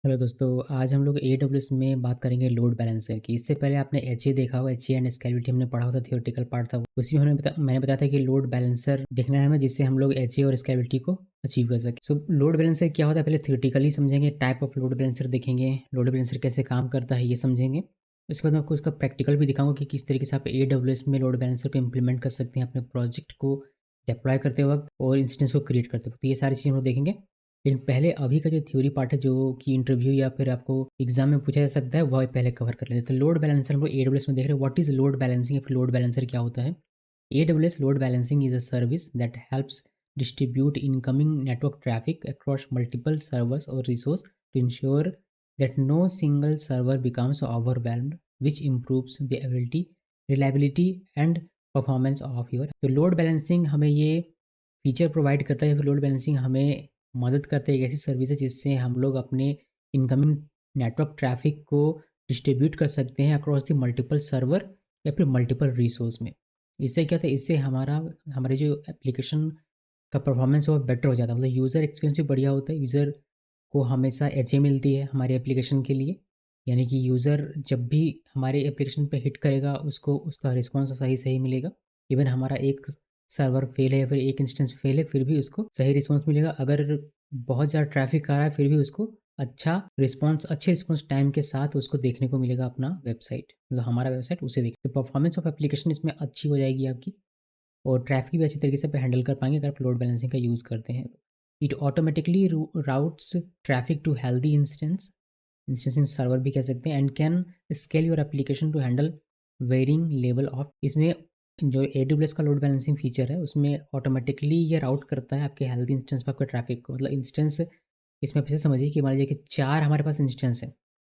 Hello दोस्तों, आज हम लोग एडब्ल्यूएस में बात करेंगे लोड बैलेंसर की। इससे पहले आपने एचए देखा होगा, एचए एंड स्केलेबिलिटी हमने पढ़ा होता, थियोरेटिकल पार्ट था। उसी में मैंने बताया था कि लोड बैलेंसर देखना है हमें, जिससे हम लोग एचए और स्केलेबिलिटी को अचीव कर सकें। सो लोड बैलेंसर क्या होता है, पहले थियोरेटिकली समझेंगे, टाइप ऑफ लोड बैलेंसर देखेंगे, लोड बैलेंसर कैसे काम करता है ये समझेंगे। उसके बाद मैं आपको इसका प्रैक्टिकल भी दिखाऊंगा कि किस तरीके से आप एडब्ल्यूएस में लोड बैलेंसर को इम्प्लीमेंट कर सकते हैं अपने प्रोजेक्ट को डिप्लॉय करते वक्त और इंस्टेंस को क्रिएट करते वक्त। तो ये सारी चीज़ें हम लोग देखेंगे। लेकिन पहले अभी का जो थ्योरी पार्ट है, जो कि इंटरव्यू या फिर आपको एग्जाम में पूछा जा सकता है, वह पहले कवर कर लेते हैं। तो लोड बैलेंसर हम लोग एडब्ल्यूएस में देख रहे हैं। व्हाट इज लोड बैलेंसिंग या फिर लोड बैलेंसर क्या होता है? AWS load balancing is a service that helps distribute incoming network traffic across multiple servers or resource to ensure that no single server becomes overwhelmed, which improves the ability, reliability and performance of your। तो load balancing हमें ये feature provide करता है, या फिर load balancing हमें मदद करते हैं। एक ऐसी सर्विस है जिससे हम लोग अपने इनकमिंग नेटवर्क ट्रैफिक को डिस्ट्रीब्यूट कर सकते हैं अक्रॉस द मल्टीपल सर्वर या फिर मल्टीपल रिसोर्स में। इससे क्या होता है, इससे हमारे जो एप्लीकेशन का परफॉर्मेंस है वो बेटर हो जाता है। मतलब यूज़र एक्सपीरियंस भी बढ़िया होता है। यूज़र को हमेशा एचए मिलती है हमारे एप्लीकेशन के लिए, यानी कि यूज़र जब भी हमारे एप्लीकेशन पे हिट करेगा उसको उसका रिस्पॉन्स सही सही मिलेगा। इवन हमारा एक सर्वर फेल है या फिर एक इंस्टेंस फेल है, फिर भी उसको सही रिस्पॉन्स मिलेगा। अगर बहुत ज़्यादा ट्रैफिक आ रहा है, फिर भी उसको अच्छे रिस्पॉन्स टाइम के साथ उसको देखने को मिलेगा अपना वेबसाइट, मतलब हमारा वेबसाइट उसे देख। तो परफॉर्मेंस ऑफ एप्लीकेशन इसमें अच्छी हो जाएगी आपकी, और ट्रैफिक भी अच्छी तरीके से हैंडल कर पाएंगे अगर आप लोड बैलेंसिंग का यूज़ करते हैं। It automatically routes traffic to healthy instance, instance mean server भी कह सकते हैं, and can scale your application to handle varying level of. इसमें जो AWS का लोड बैलेंसिंग फीचर है उसमें ऑटोमेटिकली ये राउट करता है आपके हेल्दी इंस्टेंस पर आपके ट्रैफिक को। मतलब इंस्टेंस, इसमें आप इसे समझिए कि मान लीजिए कि 4 हमारे पास इंस्टेंस है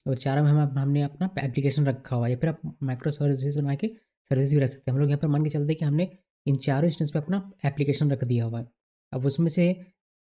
और चारों में हमने अपना एप्लीकेशन रखा हुआ है, या फिर आप माइक्रो सर्विस बना के सर्विस भी रख सकते हैं। हम लोग यहाँ पर मान के चलते हैं कि हमने इन चारों इंस्टेंस पे अपना एप्लीकेशन रख दिया हुआ है। अब उसमें से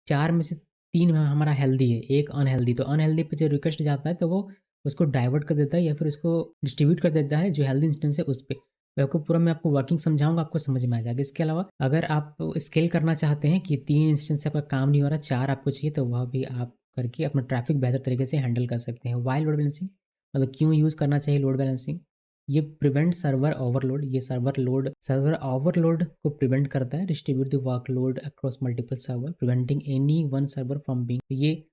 4 में से 3 में हमारा हेल्दी है, 1 अनहेल्दी। तो अनहेल्दी पे जो रिक्वेस्ट जाता है तो वो उसको डाइवर्ट कर देता है या फिर उसको डिस्ट्रीब्यूट कर देता है जो हेल्दी इंस्टेंस है उस पे। मैं आपको वर्किंग समझाऊँगा, आपको समझ में आ जाएगा। इसके अलावा अगर आप स्केल करना चाहते हैं कि 3 इंस्टेंस से आपका काम नहीं हो रहा, 4 आपको चाहिए, तो वह भी आप करके अपना ट्रैफिक बेहतर तरीके से हैंडल कर सकते हैं। व्हाई लोड बैलेंसिंग, मतलब क्यों यूज़ करना चाहिए लोड बैलेंसिंग? ये प्रिवेंट सर्वर ओवरलोड, ये सर्वर ओवरलोड को प्रिवेंट करता है। Distribute the workload across multiple server, preventing any one server from being. ये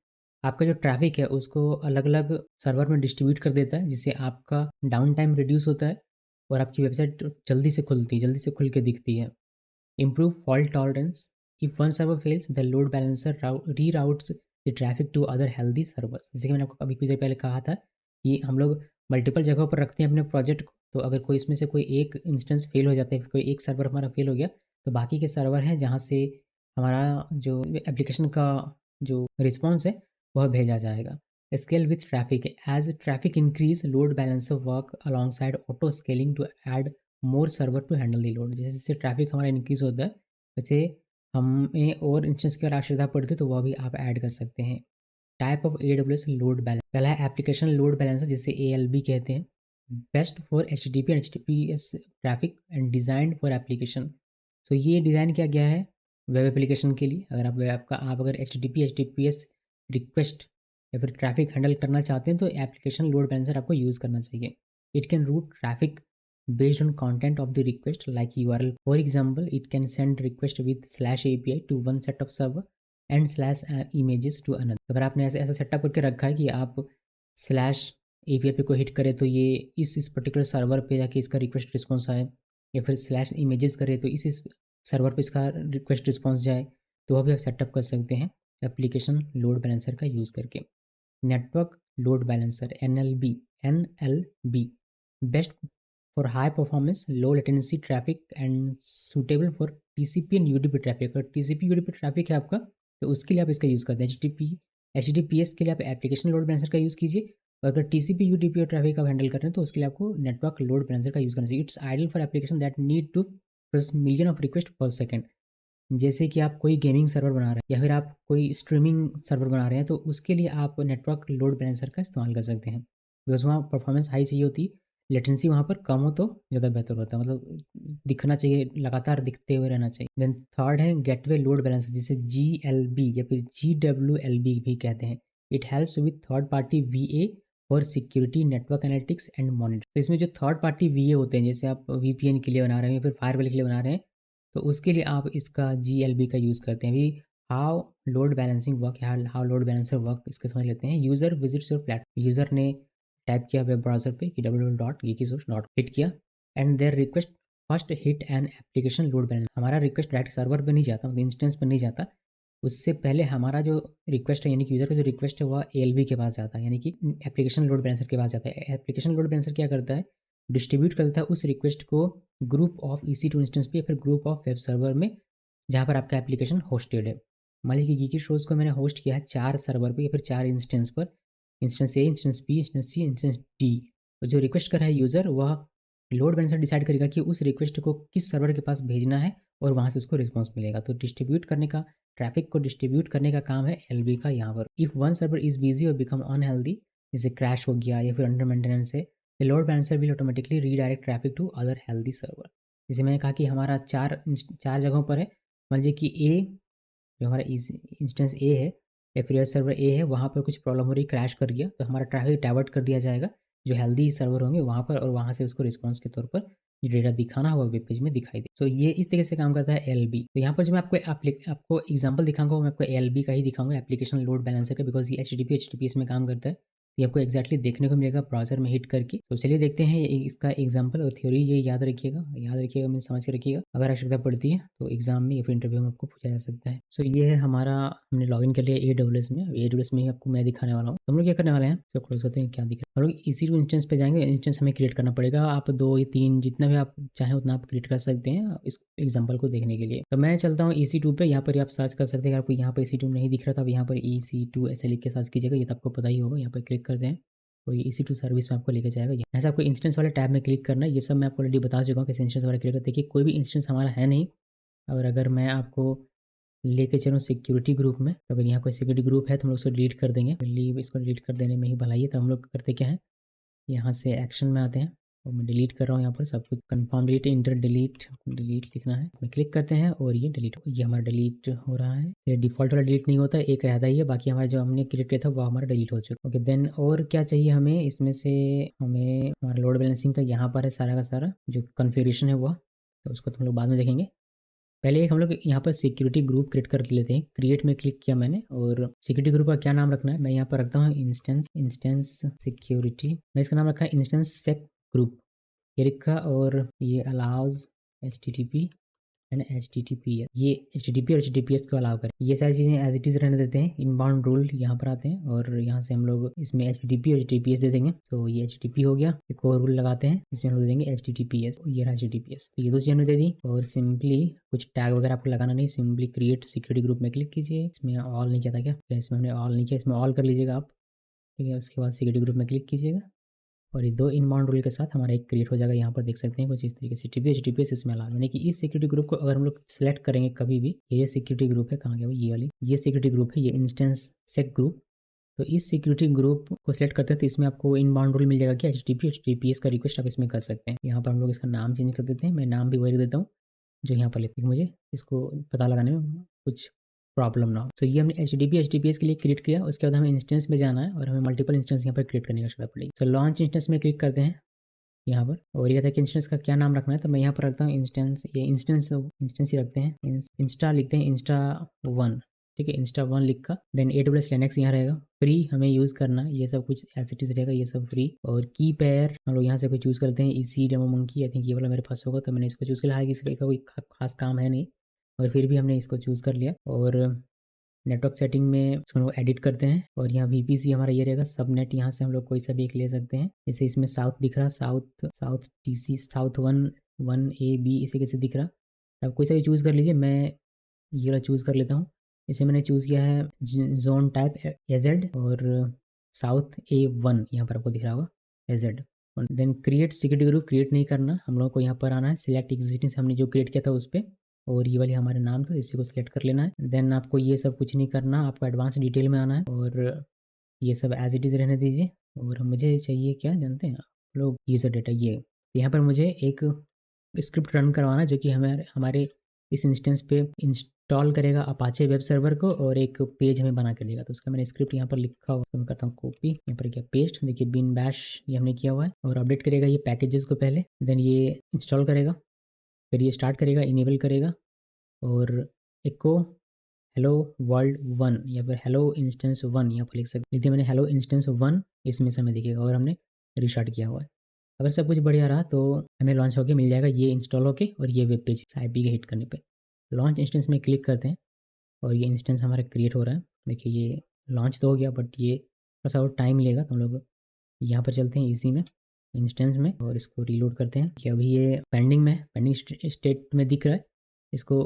आपका जो ट्रैफिक है उसको अलग अलग सर्वर में डिस्ट्रीब्यूट कर देता है, जिससे आपका डाउन टाइम रिड्यूस होता है और आपकी वेबसाइट जल्दी से खुल के दिखती है। Improve fault tolerance. If one server fails, the load balancer reroutes the traffic to other healthy servers। जैसे कि मैंने आपको अभी कुछ देर पहले कहा था कि हम लोग मल्टीपल जगहों पर रखते हैं अपने प्रोजेक्ट को। तो अगर कोई इसमें से कोई एक इंस्टेंस फेल हो जाता है, कोई एक सर्वर हमारा फेल हो गया, तो बाकी के सर्वर हैं जहाँ से हमारा जो एप्लीकेशन का जो रिस्पॉन्स है वह भेजा जाएगा। Scale with traffic, as traffic increase load balancer work alongside auto scaling to add more server to handle the load. जैसे जैसे ट्रैफिक हमारा इंक्रीज होता है, वैसे हमें और इंस्टेंस की अगर आवश्यकता पड़ती है तो वह भी आप ऐड कर सकते हैं। Type of AWS load balance, पहला है एप्लीकेशन लोड बैलेंसर, जिसे ALB कहते हैं। Best for HTTP and HTTPS traffic and designed for application. So ये डिज़ाइन किया गया है वेब एप्लीकेशन के लिए। अगर आप अगर HTTP HTTPS रिक्वेस्ट या फिर ट्रैफिक हैंडल करना चाहते हैं तो एप्लीकेशन लोड बैलेंसर आपको यूज़ करना चाहिए। It can route traffic based on content of the request like URL। For example, it can send request with /API to one set of server and /images to another। अगर आपने ऐसा setup करके रखा है कि आप स्लैश API पे कोई हिट करे तो ये इस पर्टिकुलर सर्वर पे जाके इसका रिक्वेस्ट रिस्पॉन्स आए, या फिर स्लैश इमेजेस करे तो इस सर्वर पे इसका रिक्वेस्ट रिस्पॉन्स जाए, तो वह भी आप सेटअप कर सकते हैं एप्लीकेशन लोड बैलेंसर का यूज़ करके। Network load balancer NLB best for high performance low latency traffic and suitable for TCP and UDP traffic. अगर TCP UDP ट्रैफिक है आपका तो उसके लिए आप इसका यूज़ करते हैं। HTTPS के लिए आप एप्लीकेशन लोड बैलेंसर का यूज़ कीजिए, और अगर TCP UDP ट्रैफिक आप हैंडल कर रहे हैं तो उसके लिए आपको नेटवर्क लोड बैलेंसर का यूज़ करना चाहिए। It's ideal for application that need to process million of request per second. जैसे कि आप कोई गेमिंग सर्वर बना रहे हैं या फिर आप कोई स्ट्रीमिंग सर्वर बना रहे हैं, तो उसके लिए आप नेटवर्क लोड बैलेंसर का इस्तेमाल कर सकते हैं, बिकॉज़ वहाँ परफॉर्मेंस हाई चाहिए होती है। लेटेंसी वहाँ पर कम हो तो ज़्यादा बेहतर होता है, मतलब दिखना चाहिए, लगातार दिखते हुए रहना चाहिए। देन थर्ड है गेटवे लोड बैलेंसर, जिसे GLB या फिर GWLB भी कहते हैं। It helps with third party वीए for security, network analytics and monitor. तो इसमें जो थर्ड पार्टी वीए होते हैं, जैसे आप वीपीएन के लिए बना रहे हैं या फिर फायरवॉल के लिए बना रहे हैं, तो उसके लिए आप इसका जीएलबी का यूज़ करते हैं। अभी how load balancing work, how load balancer work, इसको समझ लेते हैं। User visits your platform, user ने टाइप किया वेब ब्राउज़र पे कि www.geekissource.com, हिट किया and there request first hit an application load balance. हमारा रिक्वेस्ट डायरेक्ट सर्वर पे नहीं जाता, मतलब इंस्टेंस पर नहीं जाता, उससे पहले हमारा जो रिक्वेस्ट है, यानी कि यूज़र का जो रिक्वेस्ट है वह एएलबी के पास जाता है, यानी कि एप्लीकेशन लोड बैलेंसर के पास जाता है। एप्लीकेशन लोड बैलेंसर क्या करता है, डिस्ट्रीब्यूट करता है उस रिक्वेस्ट को ग्रुप ऑफ EC2 इंस्टेंस पे या फिर ग्रुप ऑफ वेब सर्वर में जहाँ पर आपका एप्लीकेशन होस्टेड है। मान लीजिए कि गीकी स्टोर्स को मैंने होस्ट किया है 4 सर्वर पे या फिर 4 इंस्टेंस पर, इंस्टेंस ए, इंस्टेंस बी, इंस्टेंस सी, इंस्टेंस डी। तो जो रिक्वेस्ट कर रहा है यूज़र, वह लोड बैलेंसर डिसाइड करेगा कि उस रिक्वेस्ट को किस सर्वर के पास भेजना है और वहाँ से उसको रिस्पॉन्स मिलेगा। तो डिस्ट्रीब्यूट करने का, ट्रैफिक को डिस्ट्रीब्यूट करने का काम है एलबी का यहाँ पर। If one server is busy और बिकम अनहेल्दी, जैसे क्रैश हो गया या फिर अंडर मेंटेनेंस है, the load balancer will automatically redirect traffic to other healthy server. जैसे मैंने कहा कि हमारा चार जगहों पर है, मान लीजिए कि ए, जो हमारा इंस्टेंस ए है या फिर सर्वर ए है, वहाँ पर कुछ प्रॉब्लम हो रही, क्रैश कर गया, तो हमारा ट्रैफिक डाइवर्ट कर दिया जाएगा जो हेल्दी सर्वर होंगे वहाँ पर, और वहाँ से उसको रिस्पॉन्स के तौर पर जो डेटा दिखाना होगा वेब पेज में दिखाई दे। सो ये इस तरीके से काम करता है एलबी। तो यहाँ पर जो मैं आपको एग्जांपल दिखाऊंगा वो मैं आपको एलबी का ही दिखाऊंगा, एप्लीकेशन लोड बैलेंसर का, बिकॉज ये एचटीटीपीएस में काम करता है। ये आपको एक्जैक्टली देखने को मिलेगा ब्राउजर में हिट करके। तो चलिए देखते हैं इसका एग्जाम्पल और थ्योरी। ये याद रखिएगा, मैं समझ के रखिएगा, अगर आवश्यकता पड़ती है तो एग्जाम में या फिर इंटरव्यू में आपको पूछा जा सकता है। सो ये है हमारा, हमने लॉगिन कर लिया AWS में। AWS में ही आपको मैं दिखाने वाला हूँ। हम लोग क्या करने वाले हैं, तो क्लोज होते हैं, क्या दिख रहा है, हम लोग EC2 इंस्टेंस पे जाएंगे। इंस्टेंस हमें क्रिएट करना पड़ेगा, आप 2 या 3 जितना भी आप चाहें उतना आप क्रिएट कर सकते हैं इस एग्जाम्पल को देखने के लिए। तो मैं चलता हूँ EC2 पे, यहाँ पर आप सर्च कर सकते हैं। आपको यहाँ पर EC2 नहीं दिख रहा था, अब यहाँ पर EC2 ऐसे लिख के सर्च कीजिएगा, ये तो आपको पता ही होगा। यहाँ पर क्लिक करते हैं और ये EC2 सर्विस में आपको लेके जाएगा। ऐसा आपको इंस्टेंस वाले टैब में क्लिक करना है। ये सब मैं आपको ऑलरेडी बता चुका हूँ कैसे इंस्टेंस वाला क्लिक करते। देखिए कोई भी इंस्टेंस हमारा है नहीं, और अगर मैं आपको लेके चलूँ सिक्योरिटी ग्रुप में, तो अगर यहाँ कोई सिक्योरिटी ग्रुप है तो हम लोग उसको डिलीट कर देंगे। लीव, इसको डिलीट कर देने में ही भलाई है। तो हम लोग करते क्या है, यहाँ से एक्शन में आते हैं और मैं डिलीट कर रहा हूँ। यहाँ पर सब कुछ confirm delete, inter delete, delete लिखना है, मैं क्लिक करते हैं और ये डिलीट, ये हमारा डिलीट हो रहा है। ये डिफॉल्ट वाला डिलीट नहीं होता, एक रहता ही है, बाकी हमारा जो हमने क्रिएट किया था वो हमारा डिलीट हो चुका। ओके देन, और क्या चाहिए हमें इसमें से, हमें हमारा लोड बैलेंसिंग का यहाँ पर है सारा का सारा जो कन्फिगरेशन है वह, तो उसको तो हम लोग बाद में देखेंगे। पहले एक हम लोग यहाँ पर सिक्योरिटी ग्रुप क्रिएट कर लेते हैं। क्रिएट में क्लिक किया मैंने, और सिक्योरिटी ग्रुप का क्या नाम रखना है, मैं यहाँ पर रखता हूँ इंस्टेंस सिक्योरिटी। मैं इसका नाम रखा है इंस्टेंस सेक ग्रुप, ये लिखा, और ये अलाउज HTTP एंड HTTPS, ये HTTP और HTTPS को अलाउ करें। ये सारी चीज़ें एज इट इज़ रहने देते हैं। इनबाउंड रूल यहाँ पर आते हैं और यहाँ से हम लोग इसमें HTTP और HTTPS दे देंगे। तो ये HTTP हो गया। एक और रूल लगाते हैं, इसमें हम लोग दे देंगे HTTPS, ये रहा HTTPS। तो ये 2 चीज़ें हमने दे दी, और सिंपली कुछ टैग वगैरह आपको लगाना नहीं, सिंपली क्रिएट सिक्योरिटी ग्रुप में क्लिक कीजिए। इसमें ऑल नहीं किया था क्या, इसमें हमने ऑल नहीं किया, इसमें ऑल कर लीजिएगा आप, ठीक है। उसके बाद सिक्योरिटी ग्रुप में क्लिक कीजिएगा और ये 2 इनबाउंड रूल के साथ हमारा एक क्रिएट हो जाएगा। यहाँ पर देख सकते हैं कुछ इस तरीके से HTTPS इसमें अलाउ, यानी कि इस सिक्योरिटी ग्रुप को अगर हम लोग सेलेक्ट करेंगे कभी भी, ये सिक्योरिटी ग्रुप है, कहाँ गया वो, ये वाली, ये सिक्योरिटी ग्रुप है, ये इंस्टेंस सेक ग्रुप। तो इस सिक्योरिटी ग्रुप को सिलेक्ट करते हैं तो इसमें आपको इनबाउंड रूल मिल जाएगा कि HTTPS का रिक्वेस्ट आप इसमें कर सकते हैं। यहाँ पर हम लोग इसका नाम चेंज कर देते हैं, मैं नाम भी वही रख देता हूँ जो यहाँ पर लिखती है, मुझे इसको पता लगाने में कुछ प्रॉब्लम ना हो। तो ये हमने HTTPS के लिए क्रिएट किया। उसके बाद हमें इंस्टेंस में जाना है और हमें मल्टीपल इंस्टेंस यहाँ पर क्रिएट करने की आवश्यकता पड़ेगी। तो लॉन्च इंस्टेंस में क्लिक करते हैं यहाँ पर, और ये कहता है कि इंस्टेंस का क्या नाम रखना है, तो मैं यहाँ पर रखता हूँ इंस्टेंस, ये इंस्टेंस ही रखते हैं, इंस्टा लिखते हैं, Insta1, ठीक है, Insta1 लिखा। देन AWS लिनक्स यहाँ रहेगा, फ्री हमें यूज़ करना है, ये सब कुछ एज इट इज़ रहेगा, ये सब फ्री। और की पेयर हम लोग यहाँ से कोई चूज़ करते हैं, EC demo monkey, I think ये वाला मेरे पास होगा, तो मैंने इसको चूज़ किया। हालांकि इसका कोई खास काम है नहीं, और फिर भी हमने इसको चूज़ कर लिया। और नेटवर्क सेटिंग में उसको हम लोग एडिट करते हैं, और यहाँ VPC हमारा ये रहेगा, सबनेट यहाँ से हम लोग कोई सा भी एक ले सकते हैं। जैसे इसमें साउथ दिख रहा, south TC, south 1A B इसी कैसे दिख रहा, आप कोई सा भी चूज़ कर लीजिए। मैं ये वाला चूज़ कर लेता हूँ। इसे मैंने चूज़ किया है जोन टाइप AZ, और साउथ A1 यहाँ पर आपको दिख रहा होगा AZ। Then create security group create नहीं करना, हम लोग को यहाँ पर आना है सिलेक्ट एग्जिस्टिंग से हमने जो क्रिएट किया था उस पर, और ये वाली हमारे नाम पे इसी को सिलेक्ट कर लेना है। देन आपको ये सब कुछ नहीं करना, आपको एडवांस डिटेल में आना है, और ये सब एज इट इज़ रहने दीजिए। और मुझे चाहिए क्या जानते हैं आप लोग, यूज़र डेटा, ये यहाँ पर मुझे एक स्क्रिप्ट रन करवाना है जो कि हमारे इस इंस्टेंस पे इंस्टॉल करेगा अपाचे वेब सर्वर को और एक पेज हमें बना के देगा। तो उसका मैंने स्क्रिप्ट यहाँ पर लिखा हुआ, तो मैं करता हूँ कॉपी, यहाँ पर किया पेस्ट, देखिए बिन बैश ये हमने किया हुआ है। और अपडेट करेगा ये पैकेजेस को पहले, देन ये इंस्टॉल करेगा, फिर ये स्टार्ट करेगा, इनेबल करेगा और इको हेलो वर्ल्ड 1 या फिर हेलो इंस्टेंस 1 यहाँ पर लिख दिया मैंने, हेलो इंस्टेंस 1 इसमें से हमें दिखेगा और हमने रिस्टार्ट किया हुआ है। अगर सब कुछ बढ़िया रहा तो हमें लॉन्च होके मिल जाएगा ये इंस्टॉल होके, और ये वेब पेज आईपी के हिट करने पे लॉन्च इंस्टेंस में क्लिक करते हैं और ये इंस्टेंस हमारा क्रिएट हो रहा है। देखिए ये लॉन्च तो हो गया, बट ये थोड़ा सा और टाइम लेगा। तो हम लोग यहाँ पर चलते हैं इसी में इंस्टेंस में और इसको रीलोड करते हैं कि अभी ये पेंडिंग में, पेंडिंग स्टेट में दिख रहा है, इसको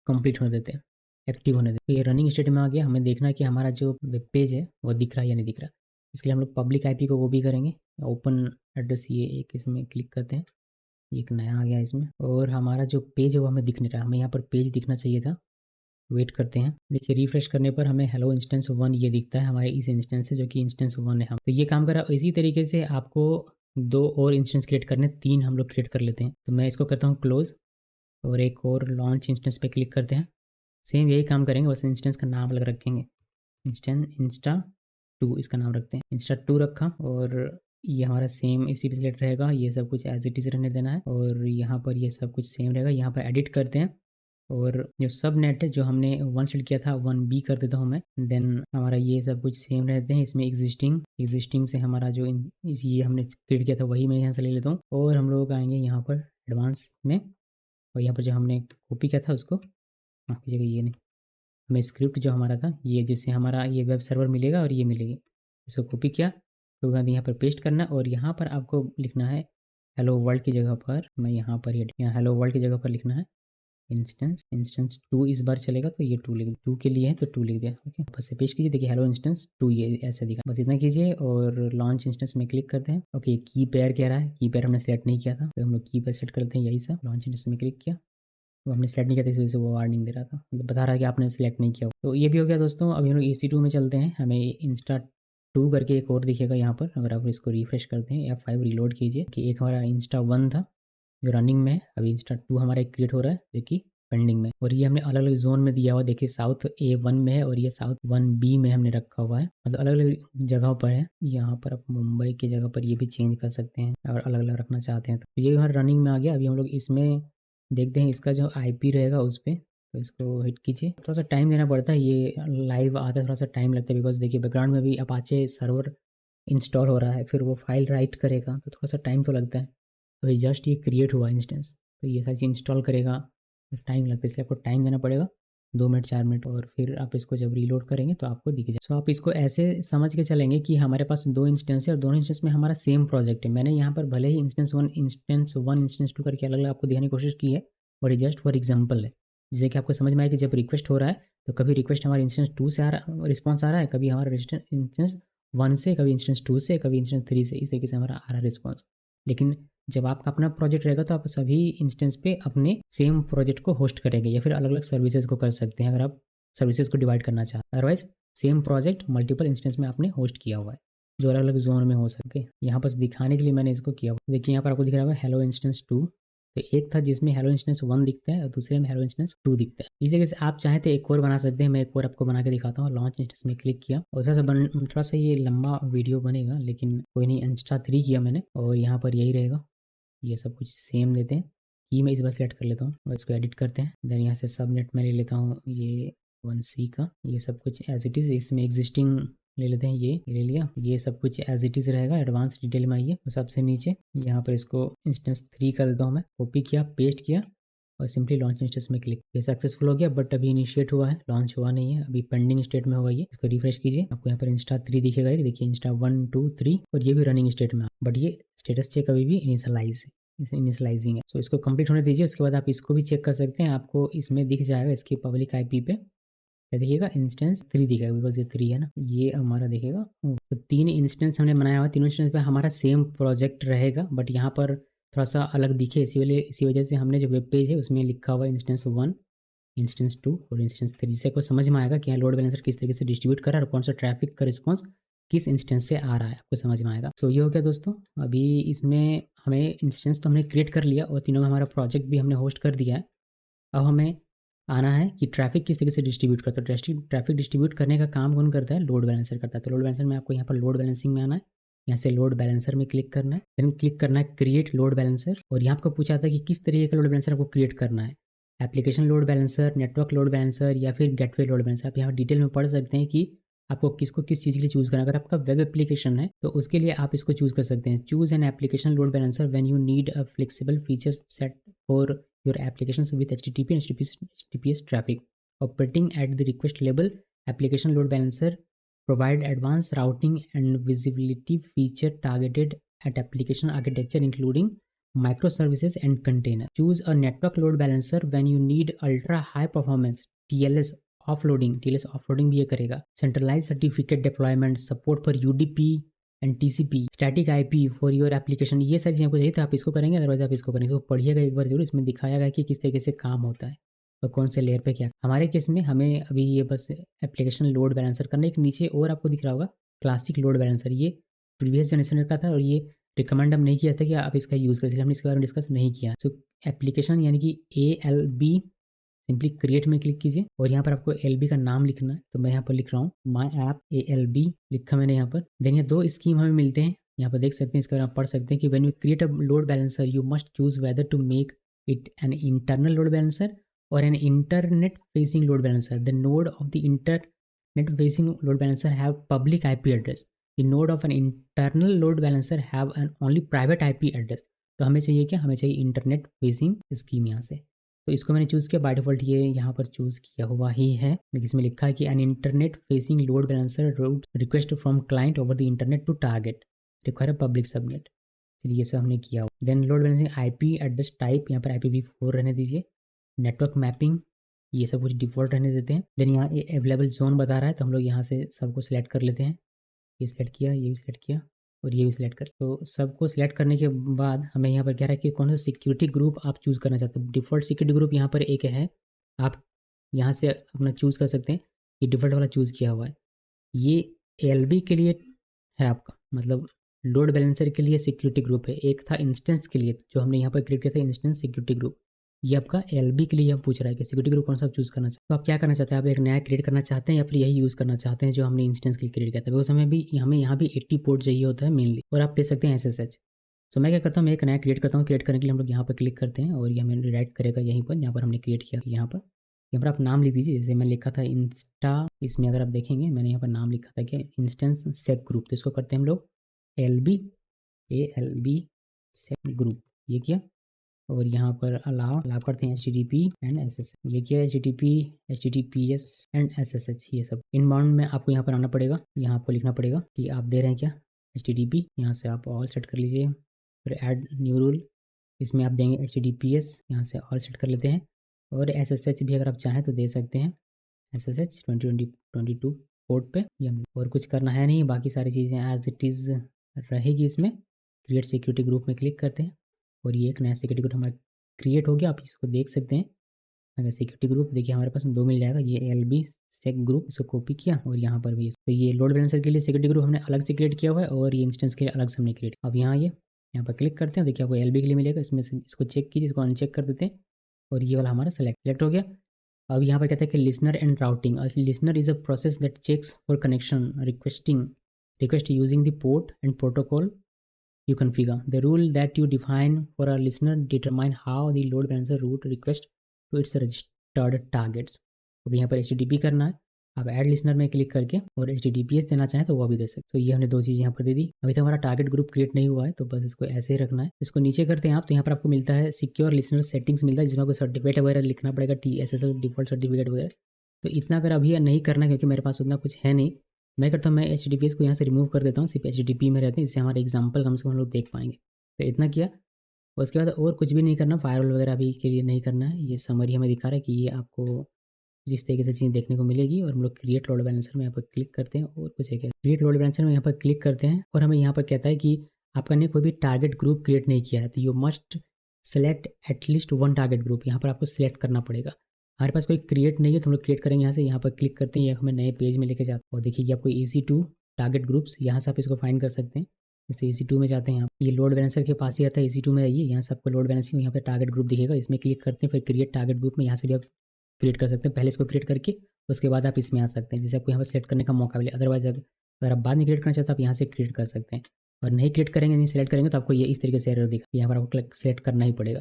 कंप्लीट होने देते हैं, एक्टिव होने देते हैं। तो ये रनिंग स्टेट में आ गया, हमें देखना है कि हमारा जो वेब पेज है वो दिख रहा है या नहीं दिख रहा। इसके लिए हम लोग पब्लिक आईपी को वो भी करेंगे, ओपन एड्रेस ये एक इसमें क्लिक करते हैं, एक नया आ गया इसमें, और हमारा जो पेज है वो हमें दिख नहीं रहा। हमें यहाँ पर पेज दिखना चाहिए था, वेट करते हैं। देखिए रिफ्रेश करने पर हमें हेलो इंस्टेंस 1 ये दिखता है हमारे इस इंस्टेंस से, जो कि इंस्टेंस 1 है। हम तो ये काम करा। इसी तरीके से आपको 2 और इंस्टेंस क्रिएट करने, 3 हम लोग क्रिएट कर लेते हैं। तो मैं इसको करता हूँ क्लोज और एक और लॉन्च इंस्टेंस पे क्लिक करते हैं। सेम यही काम करेंगे, बस इंस्टेंस का नाम अलग रखेंगे, इंस्टा 2 इसका नाम रखते हैं। इंस्टा 2 रखा और ये हमारा सेम इसी पे सिलेक्ट रहेगा, ये सब कुछ एज इट इज़ रहने देना है और यहाँ पर ये सब कुछ सेम रहेगा। यहाँ पर एडिट करते हैं और जो सब नेट है जो हमने 1 सेलेक्ट किया था 1B कर देता हूँ मैं। देन हमारा ये सब कुछ सेम रहते हैं। इसमें एग्जिस्टिंग से हमारा जो ये हमने क्रिएट किया था वही मैं यहाँ से ले लेता हूँ और हम लोग आएंगे यहाँ पर एडवांस में, और यहाँ पर जो हमने कॉपी किया था उसको, माफ कीजिएगा ये नहीं, हमें स्क्रिप्ट जो हमारा था ये, जिससे हमारा ये वेब सर्वर मिलेगा और ये मिलेगी, इसको कॉपी किया तो यहाँ पर पेस्ट करना और यहाँ पर आपको लिखना है हेलो वर्ल्ड की जगह पर, मैं यहाँ पर यहाँ हेलो वर्ल्ड की जगह पर लिखना है इंस्टेंस 2 इस बार चलेगा तो ये 2 लिख, 2 के लिए है तो 2 लिख दिया। ओके, बस से पेस्ट कीजिए, देखिए हेलो इंस्टेंस 2 ये ऐसे दिखा। बस इतना कीजिए और लॉन्च इंस्टेंस में क्लिक करते हैं। ओके, की पेयर कह रहा है, की पेयर हमने सेट नहीं किया था तो हम लोग की पेयर सेट करते हैं, यही सा लॉन्च इंस्टेंस में क्लिक किया, वो हमने सेलेक्ट नहीं किया था इस वजह से वो वार्निंग दे रहा था, मतलब बता रहा है कि आपने सेलेक्ट नहीं किया। तो ये भी हो गया दोस्तों। अभी हम लोग EC2 में चलते हैं, हमें इंस्टा 2 करके एक और दिखेगा यहाँ पर, अगर आप इसको रिफ्रेश करते हैं F5 रीलोड कीजिए कि एक हमारा इंस्टा 1 था जो रनिंग में है, अभी इंस्टा 2 हमारा एक क्रिएट हो रहा है जो कि पेंडिंग में, और ये हमने अलग अलग जोन में दिया हुआ, देखिए साउथ A1 में है और ये साउथ 1B में हमने रखा हुआ है, मतलब अलग अलग जगहों पर है। यहाँ पर आप मुंबई की जगह पर ये भी चेंज कर सकते हैं अगर अलग अलग रखना चाहते हैं तो। ये हमारा रनिंग में आ गया। अभी हम लोग इसमें देखते हैं इसका जो IP रहेगा उस पर, तो इसको हिट कीजिए। थोड़ा सा टाइम देना पड़ता है, ये लाइव आता है थोड़ा सा टाइम लगता है, बिकॉज देखिए बैकग्राउंड में भी अपाचे सर्वर इंस्टॉल हो रहा है, फिर वो फाइल राइट करेगा तो थोड़ा सा टाइम तो लगता है। तो ये जस्ट ये क्रिएट हुआ इंस्टेंस, तो ये सारी चीज़ इंस्टॉल करेगा तो टाइम लगता है, इसलिए आपको टाइम देना पड़ेगा 2 मिनट 4 मिनट, और फिर आप इसको जब रीलोड करेंगे तो आपको दिख जाए। सो आप इसको ऐसे समझ के चलेंगे कि हमारे पास 2 इंस्टेंस है और दोनों इंस्टेंस में हमारा सेम प्रोजेक्ट है। मैंने यहाँ पर भले ही इंस्टेंस 1 इंस्टेंस 2 करके अलग अलग आपको दिखाने की कोशिश की है, और ये जस्ट फॉर एग्जाम्पल है, जिससे कि आपको समझ में आए कि जब रिक्वेस्ट हो रहा है तो कभी रिक्वेस्ट हमारे इंस्टेंस 2 से आ रहा रिस्पॉन्स आ रहा है, कभी हमारा इंस्टेंस 1 से, कभी इंस्टेंस 2 से, कभी इंस्टेंस 3 से, इस तरीके से हमारा आ रहा है रिस्पॉन्स। लेकिन जब आपका अपना प्रोजेक्ट रहेगा तो आप सभी इंस्टेंस पे अपने सेम प्रोजेक्ट को होस्ट करेंगे या फिर अलग अलग सर्विसेज को कर सकते हैं अगर आप सर्विसेज को डिवाइड करना चाहते हैं। Otherwise same project multiple instance में आपने होस्ट किया हुआ है जो अलग अलग जोन में हो सके। यहाँ पर दिखाने के लिए मैंने इसको किया हुआ, देखिए यहाँ पर आपको दिख रहा होगा हेलो इंस्टेंस 2, तो एक था जिसमें हेलो इंस्टेंस 1 दिखता है और दूसरे में हेलो इंस्टेंस 2 दिखता है। इस तरीके से आप चाहें तो एक और बना सकते हैं, मैं एक और आपको बना के दिखाता हूँ। लॉन्च इंस्टेंस में क्लिक किया और थोड़ा सा ये लंबा वीडियो बनेगा लेकिन कोई नहीं, इंस्टा 3 किया मैंने और यहाँ पर यही रहेगा, ये सब कुछ सेम देते हैं। की मैं इस बार सेलेक्ट कर लेता हूँ और इसको एडिट करते हैं। देन यहाँ से सबनेट में ले लेता हूँ ये 1C का, ये सब कुछ एज इट इज़, इसमें एग्जिस्टिंग ले लेते हैं, ये ले लिया, ये सब कुछ एज इट इज़ रहेगा। एडवांस डिटेल में आइए तो सबसे नीचे यहाँ पर इसको इंस्टेंस 3 कर देता हूँ मैं, कॉपी किया, पेस्ट किया और सिंपली लॉन्च इंस्टेंस में क्लिक। ये सक्सेसफुल हो गया, बट अभी इनिशिएट हुआ है, लॉन्च हुआ नहीं है, अभी पेंडिंग स्टेट में होगा ये। इसको रिफ्रेश कीजिए, आपको यहाँ पर इंस्टा 3 दिखेगा, देखिए इंस्टा 1 2 3 और ये भी रनिंग स्टेट में, बट ये स्टेटस चेक अभी भी इनिशियलाइजिंग है। सो इसको कंप्लीट होने दीजिए, उसके बाद आप इसको भी चेक कर सकते हैं, आपको इसमें दिख जाएगा इसकी पब्लिक IP पे देखिएगा इंस्टेंस 3 दिखेगा, बिकॉज ये 3 है ना, ये हमारा दिखेगा। तो 3 इंस्टेंस हमने बनाया हुआ है, तीनों इंस्टेंस पे हमारा सेम प्रोजेक्ट रहेगा, बट यहाँ पर थोड़ा सा अलग दिखे इसी वजह से हमने जो वेब पेज है उसमें लिखा हुआ इंस्टेंस 1 इंस्टेंस 2 और इंस्टेंस 3, से आपको समझ में आएगा कि यहाँ लोड बैलेंसर किस तरीके से डिस्ट्रीब्यूट कर रहा है और कौन सा ट्रैफिक का रिस्पॉन्स किस इंस्टेंस से आ रहा है, आपको समझ में आएगा। सो ये हो गया दोस्तों। अभी इसमें हमें इंस्टेंस तो हमने क्रिएट कर लिया और तीनों में हमारा प्रोजेक्ट भी हमने होस्ट कर दिया है। अब हमें आना है कि ट्रैफिक किस तरीके से डिस्ट्रीब्यूट करता है। ट्रैफिक डिस्ट्रीब्यूट करने का काम कौन करता है? लोड बैलेंसर करता है। तो लोड बैलेंसर में आपको यहाँ पर लोड बैलेंसिंग में आना है, यहाँ से लोड बैलेंसर में क्लिक करना है, देन क्लिक करना है क्रिएट लोड बैलेंसर, और यहाँ आपको पूछा था कि किस तरीके का लोड बैलेंसर आपको क्रिएट करना है, application load balancer, network load balancer या फिर गेटवे लोड बैलेंसर। आप यहाँ डिटेल में पढ़ सकते हैं कि आपको किसको किस चीज़ के लिए चूज़ करना है। अगर आपका वेब एप्लीकेशन है तो उसके लिए आप इसको चूज़ कर सकते हैं, choose an application load balancer when you need a flexible feature set for your applications with HTTP and HTTPS traffic operating at the request level. Application load balancer provide advanced routing and visibility feature targeted at application architecture including microservices and container. Choose a network load balancer when you need ultra high performance TLS offloading. TLS offloading भी ये करेगा. Centralized certificate deployment, support for UDP and TCP, static IP for your application. ये सारी चीज़ें आपको चाहिए तो आप इसको करेंगे, अदरवाइज आप इसको करेंगे। तो पढ़िएगा एक बार जरूर, इसमें दिखाया गया कि किस तरीके से काम होता है और कौन से लेयर पे क्या। हमारे केस में हमें अभी ये बस एप्लीकेशन लोड बैलेंसर करना है। एक नीचे और आपको दिख रहा होगा क्लासिक लोड बैलेंसर, ये प्रीवियस जनरेशन का था और ये रिकमेंड हम नहीं किया था कि आप इसका यूज़ करें, इसलिए हमने इसके बारे में डिस्कस नहीं किया। सो एप्लीकेशन यानी कि ALB, सिंपली क्रिएट में क्लिक कीजिए और यहाँ पर आपको LB का नाम लिखना है। तो मैं यहाँ पर लिख रहा हूँ माई ऐप ALB, लिखा मैंने यहाँ पर। देन ये दो स्कीम हमें मिलते हैं, यहाँ पर देख सकते हैं, इसके बारे में आप पढ़ सकते हैं कि when you create a load balancer you must choose whether to make it an internal load balancer और an internet facing load balancer. The node of the internet facing load balancer have public IP address, the node of an internal load balancer have an only private IP address. तो हमें चाहिए क्या? हमें चाहिए internet facing scheme यहाँ से। तो इसको मैंने चूज़ किया, बाय डिफ़ॉल्ट ये यहाँ पर चूज़ किया हुआ ही है। देखिए इसमें लिखा है कि an internet facing load balancer route request from client over the internet to target require public subnet. चलिए ये सब हमने किया। Then load balancing IP address type, यहाँ पर IPv4 रहने दीजिए। नेटवर्क मैपिंग, ये सब कुछ डिफ़ॉल्ट रहने देते हैं। देन यहाँ ये अवेलेबल जोन बता रहा है तो हम लोग यहाँ से सबको सिलेक्ट कर लेते हैं। ये सिलेक्ट किया, ये भी सिलेक्ट किया और ये भी सिलेक्ट कर। तो सबको सिलेक्ट करने के बाद हमें यहाँ पर कह रहा है कि कौन सा सिक्योरिटी ग्रुप आप चूज़ करना चाहते हो। डिफ़ॉल्ट सिक्योरिटी ग्रुप यहाँ पर एक है, आप यहाँ से अपना चूज़ कर सकते हैं। ये डिफ़ॉल्ट वाला चूज़ किया हुआ है। ये ALB के लिए है आपका, मतलब लोड बैलेंसर के लिए सिक्योरिटी ग्रुप है। एक था इंस्टेंस के लिए जो हमने यहाँ पर क्रिएट किया था, इंस्टेंस सिक्योरिटी ग्रुप। ये आपका LB के लिए हम पूछ रहा है कि सिक्योरिटी ग्रुप कौन सा आप चूज़ करना चाहते हैं। तो आप क्या करना चाहते हैं? आप एक नया क्रिएट करना चाहते हैं या फिर यही यूज़ करना चाहते हैं जो हमने इंस्टेंस के लिए क्रिएट किया था? उस समय भी हमें यहाँ भी 80 पोर्ट चाहिए होता है मेनली, और आप दे सकते हैं SSH। सो मैं क्या करता हूँ, मैं एक नया क्रिएट करता हूँ। क्रिएट करने के लिए हम लोग यहाँ पर क्लिक करते हैं और ये हमें रिडायरेक्ट करेगा यहीं पर, यहाँ पर हमने क्रिएट किया। यहाँ पर आप नाम लिख दीजिए। जैसे मैंने लिखा था इंस्टा, इसमें अगर आप देखेंगे मैंने यहाँ पर नाम लिखा था कि इंस्टेंस सेट ग्रुप। तो इसको करते हैं हम लोग ALB सेट ग्रुप, ये किया। और यहाँ पर अलाउ करते हैं HTTP एंड SSH, ये किया HTTP HTTPS एंड SSH। ये सब इनबाउंड में आपको यहाँ पर आना पड़ेगा, यहाँ आपको लिखना पड़ेगा कि आप दे रहे हैं क्या HTTP। यहाँ से आप ऑल सेट कर लीजिए, फिर ऐड न्यू रूल, इसमें आप देंगे HTTPS, यहाँ से ऑल सेट कर लेते हैं। और SSH भी अगर आप चाहें तो दे सकते हैं, SSH 2022 पोर्ट पे। और कुछ करना है नहीं, बाकी सारी चीज़ें एज इट इज़ रहेगी इसमें। क्रिएट सिक्योरिटी ग्रुप में क्लिक करते हैं और ये एक नया सिक्योरिटी ग्रुप हमारा क्रिएट हो गया। आप इसको देख सकते हैं। अगर सिक्योरिटी ग्रुप देखिए हमारे पास 2 मिल जाएगा। ये LB सेक ग्रुप, इसको कॉपी किया और यहाँ पर भी। तो ये लोड बैलेंसर के लिए सिक्योरिटी ग्रुप हमने अलग से क्रिएट किया हुआ है और ये इंस्टेंस के लिए अलग से हमने क्रिएट। अब यहाँ पर क्लिक करते हैं, देखिए आपको LB के लिए मिलेगा। इसमें से इसको चेक कीजिए, इसको अनचेक कर देते हैं और ये वाला हमारा सेलेक्ट हो गया। अब यहाँ पर कहता है कि listener and routing. Listener is a process that checks for connection request using the port and protocol you configure. The rule that you define for a listener determine how the load balancer route request to its registered targets. तो यहाँ पर HTTP करना है, आप add listener में click करके, और HTTPS देना चाहें तो वो भी दे सकते। तो ये हमने दो चीज़ यहाँ पर दे दी। अभी तक हमारा टारगेट ग्रुप क्रिएट नहीं हुआ है तो बस इसको ऐसे ही रखना है। इसको नीचे करते हैं आप, तो यहाँ पर आपको मिलता है सिक्योर लिसनर सेटिंग्स मिलता है, जिसमें आपको सर्टिफिकेट वगैरह लिखना पड़ेगा, TSSL डिफॉल्ट सर्टिफिकेट वगैरह। तो इतना अगर अभी नहीं करना क्योंकि मेरे पास उतना कुछ है नहीं, मैं करता हूँ मैं HTTPS को यहाँ से रिमूव कर देता हूँ, सिर्फ HTTP में रहते हैं, इससे हमारे एग्जाम्पल कम से कम हम लोग देख पाएंगे। तो इतना किया, उसके बाद और कुछ भी नहीं करना, फायरवॉल वगैरह अभी के लिए नहीं करना है। ये समरी हमें दिखा रहा है कि ये आपको जिस तरीके से चीज़ देखने को मिलेगी। और हम लोग क्रिएट लोड बैलेंसर में यहाँ पर क्लिक करते हैं, और कुछ है क्या, क्रिएट लोड बैलेंसर में यहाँ पर क्लिक करते हैं और हमें यहाँ पर कहता है कि आपने कोई भी टारगेट ग्रुप क्रिएट नहीं किया है तो you must select at least 1 target group. यहाँ पर आपको सिलेक्ट करना पड़ेगा। हमारे पास कोई क्रिएट नहीं है तो हम लोग क्रिएट करेंगे। यहाँ पर क्लिक करते हैं, ये हमें नए पेज में लेके जाता है और देखिए कि आपको EC2 टारगेट ग्रुप्स, यहाँ से आप इसको फाइंड कर सकते हैं। जैसे EC2 में जाते हैं आप, ये लोड बैलेंसर के पास ही आता है, EC2 में आइए, यहाँ से आपको लोड बैलेंसिंग, यहाँ पे टारगेट ग्रुप दिखेगा, इसमें क्लिक करते हैं, फिर क्रिएट टारगेट ग्रुप में यहाँ से भी आप क्रिएट कर सकते हैं। पहले इसको क्रिएट करके उसके बाद आप इसमें आ सकते हैं, जिससे आपको यहाँ पर सेलेक्ट करने का मौका मिले। अदरवाइज़ अगर आप बाद में क्रिएट करना चाहते हैं, आप यहाँ से क्रिएट कर सकते हैं, और नहीं क्रिएट करेंगे, नहीं सेलेक्ट करेंगे, तो आपको ये इस तरीके से एरर दिखा, यहाँ पर आपको सेलेक्ट करना ही पड़ेगा।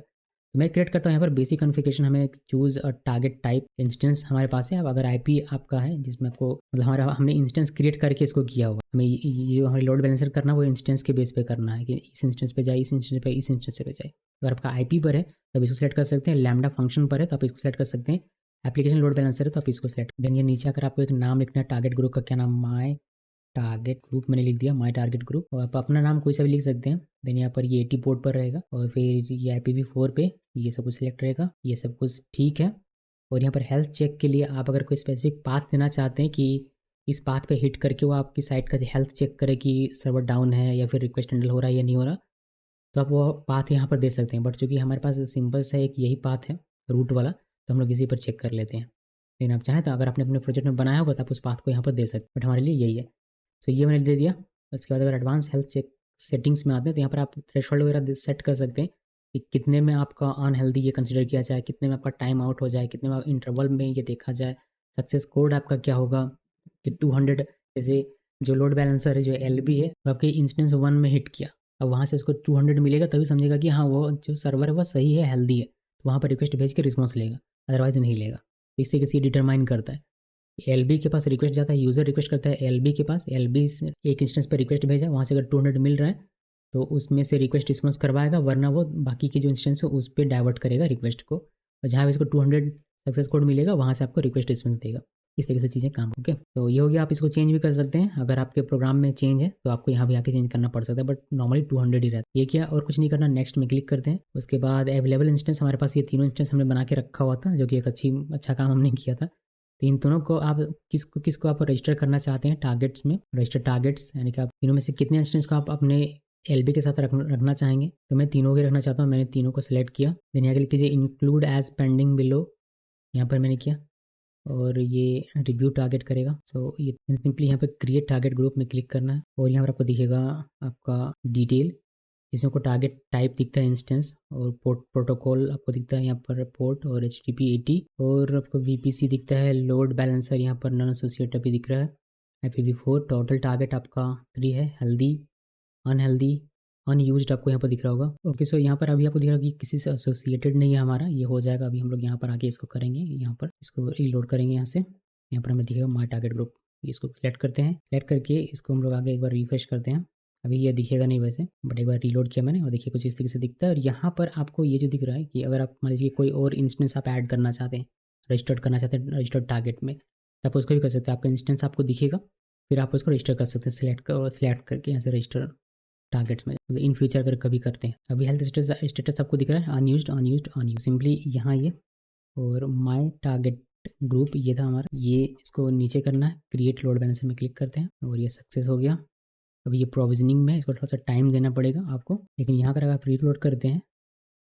तो मैं क्रिएट करता हूँ यहाँ पर बेसिक कॉन्फ़िगरेशन, हमें choose a target type instance हमारे पास है। अब अगर आईपी आपका है जिसमें आपको मतलब हमारा हमने इंस्टेंस क्रिएट करके इसको किया हुआ, हमें ये जो हमें लोड बैलेंसर करना है वो इंस्टेंस के बेस पे करना है कि इस इंस्टेंस पे जाए, इस इंस्टेंस पे, इस इंस्टेंस पे जाए। अगर आपका आईपी पर है तो आप इसको सेलेक्ट कर सकते हैं, लैम्डा फंक्शन पर है तो आप इसको सेलेक्ट कर सकते हैं, एप्लीकेशन लोड बैलेंसर है तो आप इसको सेलेक्ट। देन ये नीचे अगर आपको एक नाम लिखना है, टारगेट ग्रुप का क्या नाम, माय टारगेट ग्रुप मैंने लिख दिया, माय टारगेट ग्रुप, और आप अपना नाम कोई सा भी लिख सकते हैं। देन यहाँ पर ये 80 पोर्ट पर रहेगा, और फिर ये IPv4 पे ये सब कुछ सिलेक्ट रहेगा, ये सब कुछ ठीक है। और यहाँ पर हेल्थ चेक के लिए आप अगर कोई स्पेसिफिक पाथ देना चाहते हैं कि इस पाथ पे हिट करके वो आपकी साइट का हेल्थ चेक करे कि सर्वर डाउन है या फिर रिक्वेस्ट हैंडल हो रहा है या नहीं हो रहा, तो आप वो पाथ यहाँ पर दे सकते हैं। बट चूँकि हमारे पास सिंपल सा एक यही पाथ है रूट वाला, तो हम लोग इसी पर चेक कर लेते हैं। लेकिन आप चाहें तो अगर आपने अपने प्रोजेक्ट में बनाया होगा तो आप उस पाथ को यहाँ पर दे सकते हैं, बट हमारे लिए यही है। तो ये मैंने दे दिया। उसके बाद अगर एडवांस हेल्थ चेक सेटिंग्स में आते हैं तो यहाँ पर आप थ्रेशोल्ड वगैरह सेट कर सकते हैं कि कितने में आपका अनहेल्दी ये कंसिडर किया जाए, कितने में आपका टाइम आउट हो जाए, कितने में इंटरवल में ये देखा जाए, सक्सेस कोड आपका क्या होगा कि 200, जैसे जो लोड बैलेंसर है जो LB है वो आपके इंस्टेंस 1 में हिट किया, अब वहाँ से उसको 200 मिलेगा तभी समझेगा कि हाँ वो जो सर्वर है वो सही है, हेल्दी है, तो वहाँ पर रिक्वेस्ट भेज के रिस्पॉन्स लेगा, अदरवाइज़ नहीं लेगा। तो इस तरीके से ये डिटरमाइन करता है। LB के पास रिक्वेस्ट जाता है, यूज़र रिक्वेस्ट करता है LB के पास, LB से एक इंस्टेंस पे रिक्वेस्ट भेजा, वहाँ से अगर 200 मिल रहा है तो उसमें से रिक्वेस्ट रिस्पॉन्स करवाएगा, वरना वो बाकी के जो इंस्टेंस है उस पे डाइवर्ट करेगा रिक्वेस्ट को, और जहाँ भी इसको 200 सक्सेस कोड मिलेगा वहाँ से आपको रिक्वेस्ट रिस्पॉन्स देगा। इस तरीके से चीज़ें काम ओके। तो ये हो गया, आप इसको चेंज भी कर सकते हैं, अगर आपके प्रोग्राम में चेंज है तो आपको यहाँ भी आके चेंज करना पड़ सकता है, बट नॉर्मली 200 ही रहता है। ये क्या और कुछ नहीं करना, नेक्स्ट में क्लिक करते हैं। उसके बाद अवेलेबल इंस्टेंस, हमारे पास ये तीनों इंस्टेंस हमने बना के रखा हुआ था, जो कि एक अच्छा काम हमने किया था। तो इन दोनों को आप किसको आप रजिस्टर करना चाहते हैं टारगेट्स में, रजिस्टर टारगेट्स, यानी कि आप तीनों में से कितने इंस्टेंस को आप अपने LB के साथ रखना चाहेंगे। तो मैं तीनों के रखना चाहता हूँ, मैंने तीनों को सिलेक्ट किया। देन यहाँ क्लिक कीजिए इंक्लूड एज पेंडिंग बिलो, यहाँ पर मैंने किया, और ये रिव्यू टारगेट करेगा। सो ये सिंपली यहाँ पे क्रिएट टारगेट ग्रुप में क्लिक करना है, और यहाँ पर आपको दिखेगा आपका डिटेल, जिसमें आपको टारगेट टाइप दिखता है इंस्टेंस, और पोर्ट प्रोटोकॉल आपको दिखता है यहाँ पर पोर्ट और HTTP 80, और आपको VPC दिखता है, लोड बैलेंसर यहाँ पर नॉन एसोसिएटेड भी दिख रहा है, IPv4, टोटल टारगेट आपका 3 है, हेल्दी, अनहेल्दी, अनयूज्ड आपको यहाँ पर दिख रहा होगा। ओके, सो यहाँ पर अभी आपको दिख रहा होगा कि किसी से एसोसिएटेड नहीं है हमारा, ये हो जाएगा। अभी हम लोग यहाँ पर आके इसको करेंगे, यहाँ पर इसको रीलोड करेंगे यहाँ से, यहाँ पर हमें दिखेगा माय टारगेट ग्रुप, इसको सेलेक्ट करते हैं। सेलेक्ट करके इसको हम लोग आगे एक बार रिफ्रेश करते हैं। अभी ये दिखेगा नहीं वैसे, बट एक बार रीलोड किया मैंने और देखिए कुछ इस तरीके से दिखता है। और यहाँ पर आपको ये जो दिख रहा है कि अगर आप मान लीजिए कोई और इंस्टेंस आप ऐड करना चाहते हैं, रजिस्टर्ड करना चाहते हैं रजिस्टर्ड टारगेट में, तो आप उसको भी कर सकते हैं। आपका इंस्टेंस आपको दिखेगा, फिर आप उसको रजिस्टर कर सकते हैं, सिलेक्ट करके यहाँ से रजिस्टर टारगेट्स में, मतलब इन फ्यूचर अगर कभी करते हैं। अभी हेल्थ स्टेटस आपको दिख रहा है अनयूज्ड अनयूज्ड अनयूज, सिंपली यहाँ ये, और माय टारगेट ग्रुप ये था हमारा, ये इसको नीचे करना है, क्रिएट लोड बैलेंसर में क्लिक करते हैं, और ये सक्सेस हो गया। अभी ये प्रोविजनिंग में, इसको थोड़ा सा टाइम देना पड़ेगा आपको, लेकिन यहाँ पर अगर आप रीलोड करते हैं